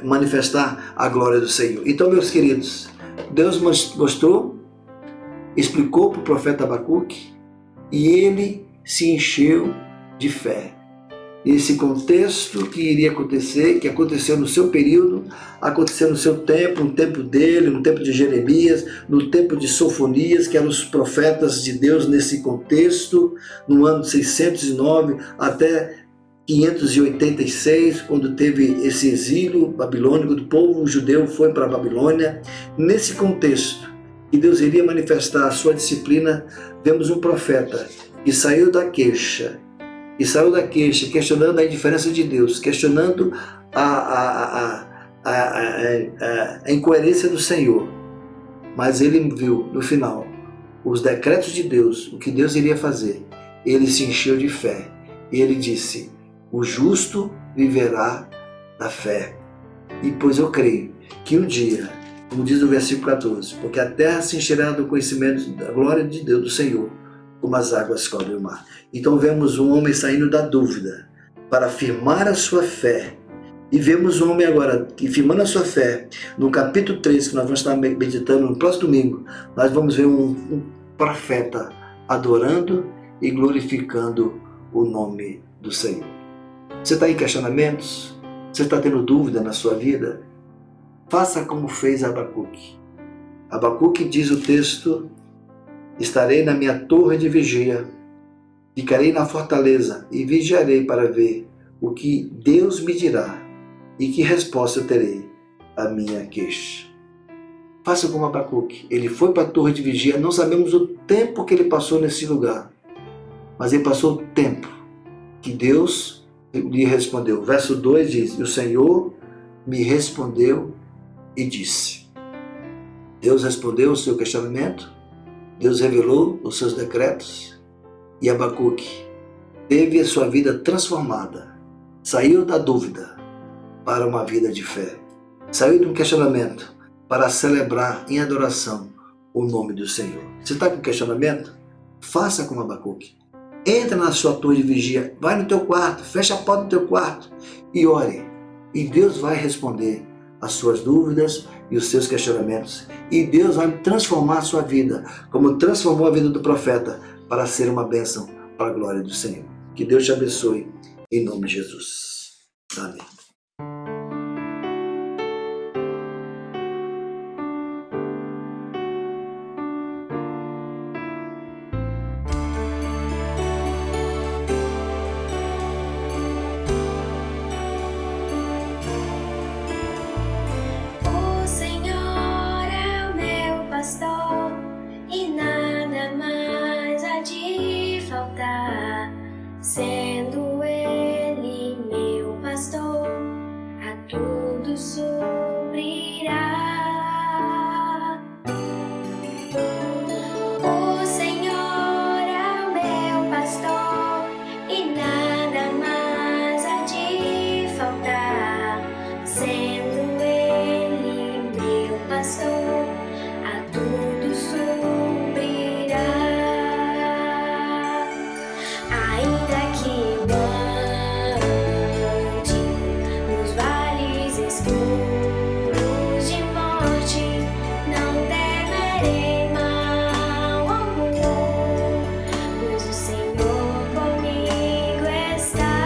manifestar a glória do Senhor. Então, meus queridos, Deus mostrou, explicou para o profeta Abacuque, e ele se encheu de fé. Esse contexto que iria acontecer, que aconteceu no seu período, aconteceu no seu tempo, no tempo dele, no tempo de Jeremias, no tempo de Sofonias, que eram os profetas de Deus nesse contexto, no ano 609 até 586, quando teve esse exílio babilônico do povo judeu, foi para a Babilônia. Nesse contexto, que Deus iria manifestar a sua disciplina, vemos um profeta que saiu da queixa, questionando a indiferença de Deus, questionando a incoerência do Senhor. Mas ele viu, no final, os decretos de Deus, o que Deus iria fazer. Ele se encheu de fé. E ele disse: o justo viverá da fé. E pois eu creio que um dia, como diz o versículo 14, porque a terra se encherá do conhecimento da glória de Deus, do Senhor, como as águas cobrem o mar. Então vemos um homem saindo da dúvida para afirmar a sua fé. E vemos um homem agora que, firmando a sua fé, no capítulo 3, que nós vamos estar meditando no próximo domingo, nós vamos ver um profeta adorando e glorificando o nome do Senhor. Você está em questionamentos? Você está tendo dúvida na sua vida? Faça como fez Abacuque. Abacuque diz o texto: estarei na minha torre de vigia, ficarei na fortaleza e vigiarei para ver o que Deus me dirá e que resposta eu terei à minha queixa. Faça como Abacuque. Ele foi para a torre de vigia, não sabemos o tempo que ele passou nesse lugar, mas ele passou o tempo que Deus lhe respondeu. Verso 2 diz: e o Senhor me respondeu e disse. Deus respondeu o seu questionamento, Deus revelou os seus decretos, e Abacuque teve a sua vida transformada. Saiu da dúvida para uma vida de fé. Saiu de um questionamento para celebrar em adoração o nome do Senhor. Você está com questionamento? Faça como Abacuque. Entra na sua torre de vigia, vai no teu quarto, fecha a porta do teu quarto e ore. E Deus vai responder as suas dúvidas e os seus questionamentos. E Deus vai transformar a sua vida, como transformou a vida do profeta, para ser uma bênção para a glória do Senhor. Que Deus te abençoe, em nome de Jesus. Amém. O Senhor é o meu pastor e nada mais há de faltar. Sendo Ele meu pastor, a tudo suprirá. O Senhor é o meu pastor e nada mais há de faltar. Sendo Ele meu pastor, a tudo suprirá. Ainda que eu ande nos vales escuros de morte, não temerei mal algum, pois o Senhor comigo está.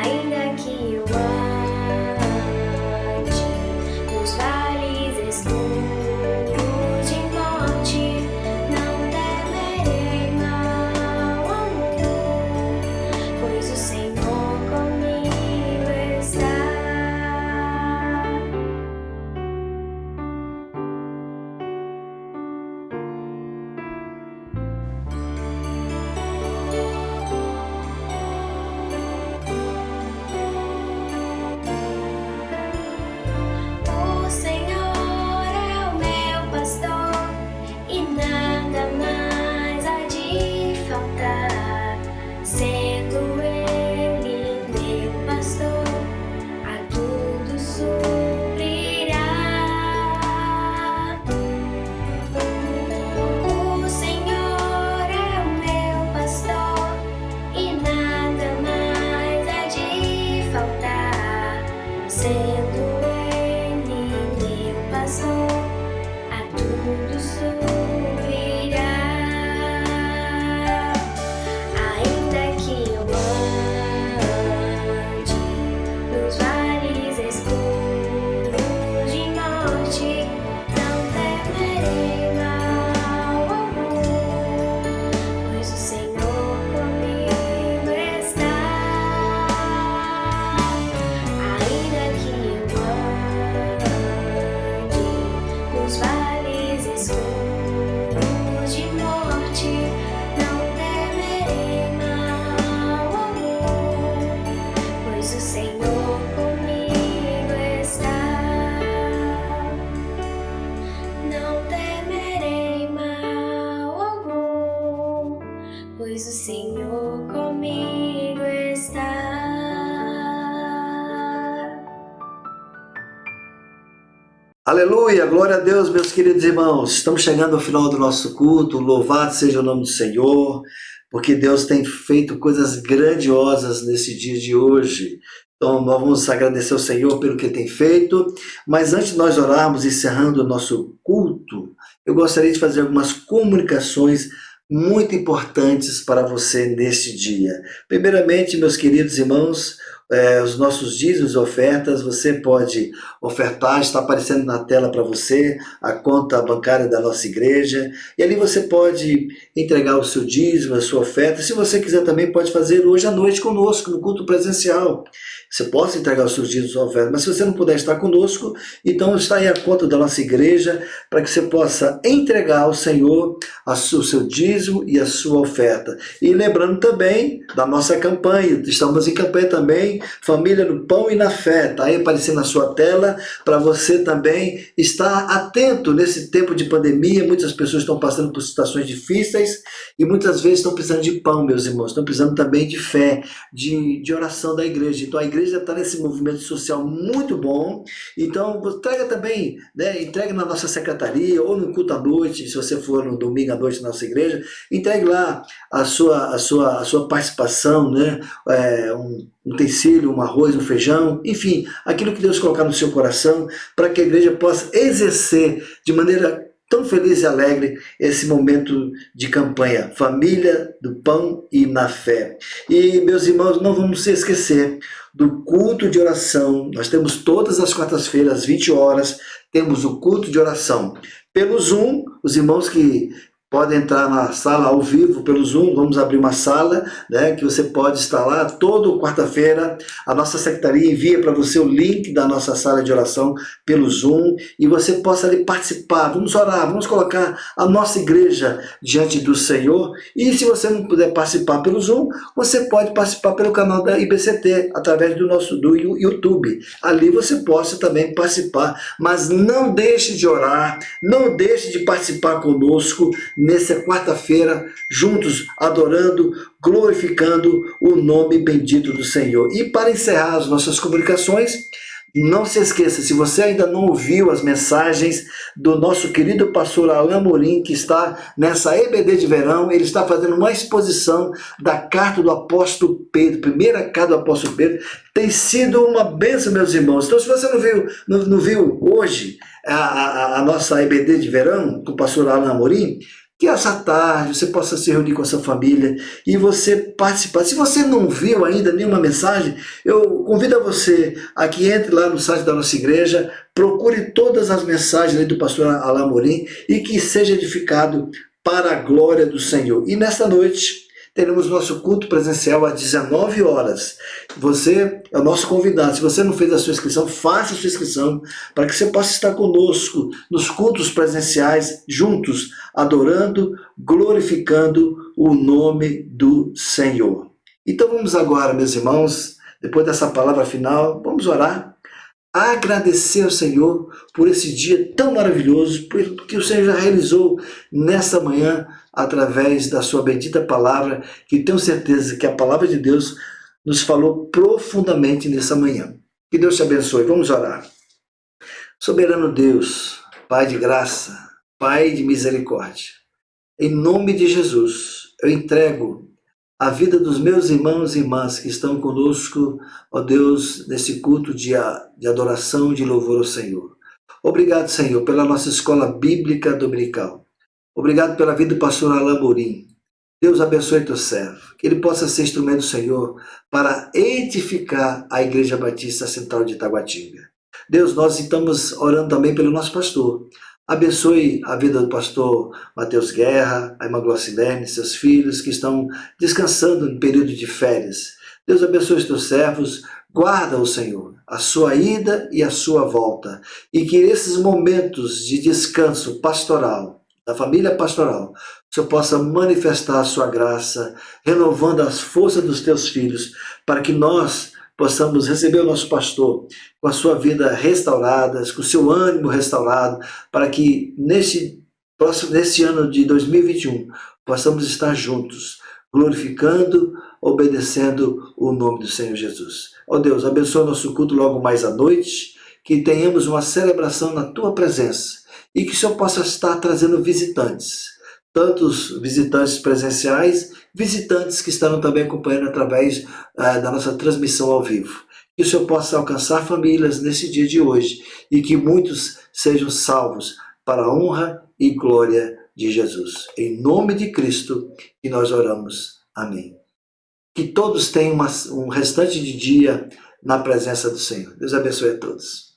Ainda que eu ande nos vales escuros de morte, não temerei mal algum, pois o Senhor comigo está. O Senhor é o meu pastor e nada mais há de faltar. Sendo Ele meu pastor, a tudo suprirá. O Senhor é o meu pastor e nada mais há de faltar. Sendo Ele meu pastor, a tudo suprirá. Ainda que eu ande nos vales escuros de morte, não temerei mal algum, pois o Senhor comigo está. Ainda que eu ande nos vales escuros de morte, não temerei mal algum, pois o Senhor comigo está. Não temerei mal algum, pois o Senhor comigo está. Aleluia, glória a Deus, meus queridos irmãos. Estamos chegando ao final do nosso culto. Louvado seja o nome do Senhor, porque Deus tem feito coisas grandiosas nesse dia de hoje. Então, nós vamos agradecer ao Senhor pelo que tem feito, mas antes de nós orarmos, encerrando o nosso culto, eu gostaria de fazer algumas comunicações muito importantes para você neste dia. Primeiramente, meus queridos irmãos, os nossos dízimos e ofertas, você pode ofertar, está aparecendo na tela para você a conta bancária da nossa igreja, e ali você pode entregar o seu dízimo, a sua oferta. Se você quiser também pode fazer hoje à noite conosco, no culto presencial. Você pode entregar os seus dízimos e ofertas, mas se você não puder estar conosco, então está aí a conta da nossa igreja, para que você possa entregar ao Senhor o seu dízimo e a sua oferta. E lembrando também da nossa campanha, estamos em campanha também, Família no Pão e na Fé, está aí aparecendo na sua tela, para você também estar atento nesse tempo de pandemia. Muitas pessoas estão passando por situações difíceis e muitas vezes estão precisando de pão, meus irmãos, estão precisando também de fé, de oração da igreja. Então a igreja está nesse movimento social muito bom, então traga também, entregue na nossa secretaria ou no culto à noite, se você for no domingo à noite na nossa igreja, entregue lá a sua participação, um utensílio, um arroz, um feijão, enfim, aquilo que Deus colocar no seu coração, para que a igreja possa exercer de maneira tão feliz e alegre esse momento de campanha, Família do Pão e na Fé. E, meus irmãos, não vamos se esquecer do culto de oração. Nós temos todas as quartas-feiras, às 20 horas, temos o culto de oração. Pelo Zoom, os irmãos que podem entrar na sala ao vivo pelo Zoom, vamos abrir uma sala, que você pode estar lá toda quarta-feira. A nossa secretaria envia para você o link da nossa sala de oração pelo Zoom e você possa ali participar. Vamos orar, vamos colocar a nossa igreja diante do Senhor. E se você não puder participar pelo Zoom, você pode participar pelo canal da IBCT, através do YouTube. Ali você possa também participar, mas não deixe de orar, não deixe de participar conosco nessa quarta-feira, juntos, adorando, glorificando o nome bendito do Senhor. E para encerrar as nossas comunicações, não se esqueça, se você ainda não ouviu as mensagens do nosso querido pastor Alain Amorim, que está nessa EBD de verão, ele está fazendo uma exposição da carta do apóstolo Pedro, primeira carta do apóstolo Pedro. Tem sido uma bênção, meus irmãos. Então, se você não viu hoje a nossa EBD de verão com o pastor Alain Amorim, que essa tarde você possa se reunir com a sua família e você participar. Se você não viu ainda nenhuma mensagem, eu convido a você a que entre lá no site da nossa igreja, procure todas as mensagens aí do pastor Alain Amorim e que seja edificado para a glória do Senhor. E nesta noite teremos nosso culto presencial às 19 horas. Você é o nosso convidado. Se você não fez a sua inscrição, faça a sua inscrição para que você possa estar conosco nos cultos presenciais, juntos, adorando, glorificando o nome do Senhor. Então vamos agora, meus irmãos, depois dessa palavra final, vamos orar, agradecer ao Senhor por esse dia tão maravilhoso, porque o Senhor já realizou nessa manhã, através da sua bendita palavra, que tenho certeza que a palavra de Deus nos falou profundamente nessa manhã. Que Deus te abençoe. Vamos orar. Soberano Deus, Pai de graça, Pai de misericórdia, em nome de Jesus, eu entrego a vida dos meus irmãos e irmãs que estão conosco, ó Deus, nesse culto de adoração, de louvor ao Senhor. Obrigado, Senhor, pela nossa escola bíblica dominical. Obrigado pela vida do pastor Alain Amorim. Deus abençoe teu servo, que ele possa ser instrumento do Senhor para edificar a Igreja Batista Central de Itaguatinga. Deus, nós estamos orando também pelo nosso pastor. Abençoe a vida do pastor Mateus Guerra, a irmã Glocilene, seus filhos que estão descansando no período de férias. Deus abençoe os teus servos, guarda o Senhor, a sua ida e a sua volta, e que esses momentos de descanso pastoral, da família pastoral, o Senhor possa manifestar a sua graça, renovando as forças dos teus filhos, para que nós possamos receber o nosso pastor com a sua vida restaurada, com o seu ânimo restaurado, para que nesse ano de 2021 possamos estar juntos, glorificando, obedecendo o nome do Senhor Jesus. Ó Deus, abençoa nosso culto logo mais à noite, que tenhamos uma celebração na tua presença e que o Senhor possa estar trazendo visitantes, tantos visitantes presenciais, visitantes que estarão também acompanhando através da nossa transmissão ao vivo. que o Senhor possa alcançar famílias nesse dia de hoje e que muitos sejam salvos para a honra e glória de Jesus. Em nome de Cristo que nós oramos. Amém. Que todos tenham um restante de dia na presença do Senhor. Deus abençoe a todos.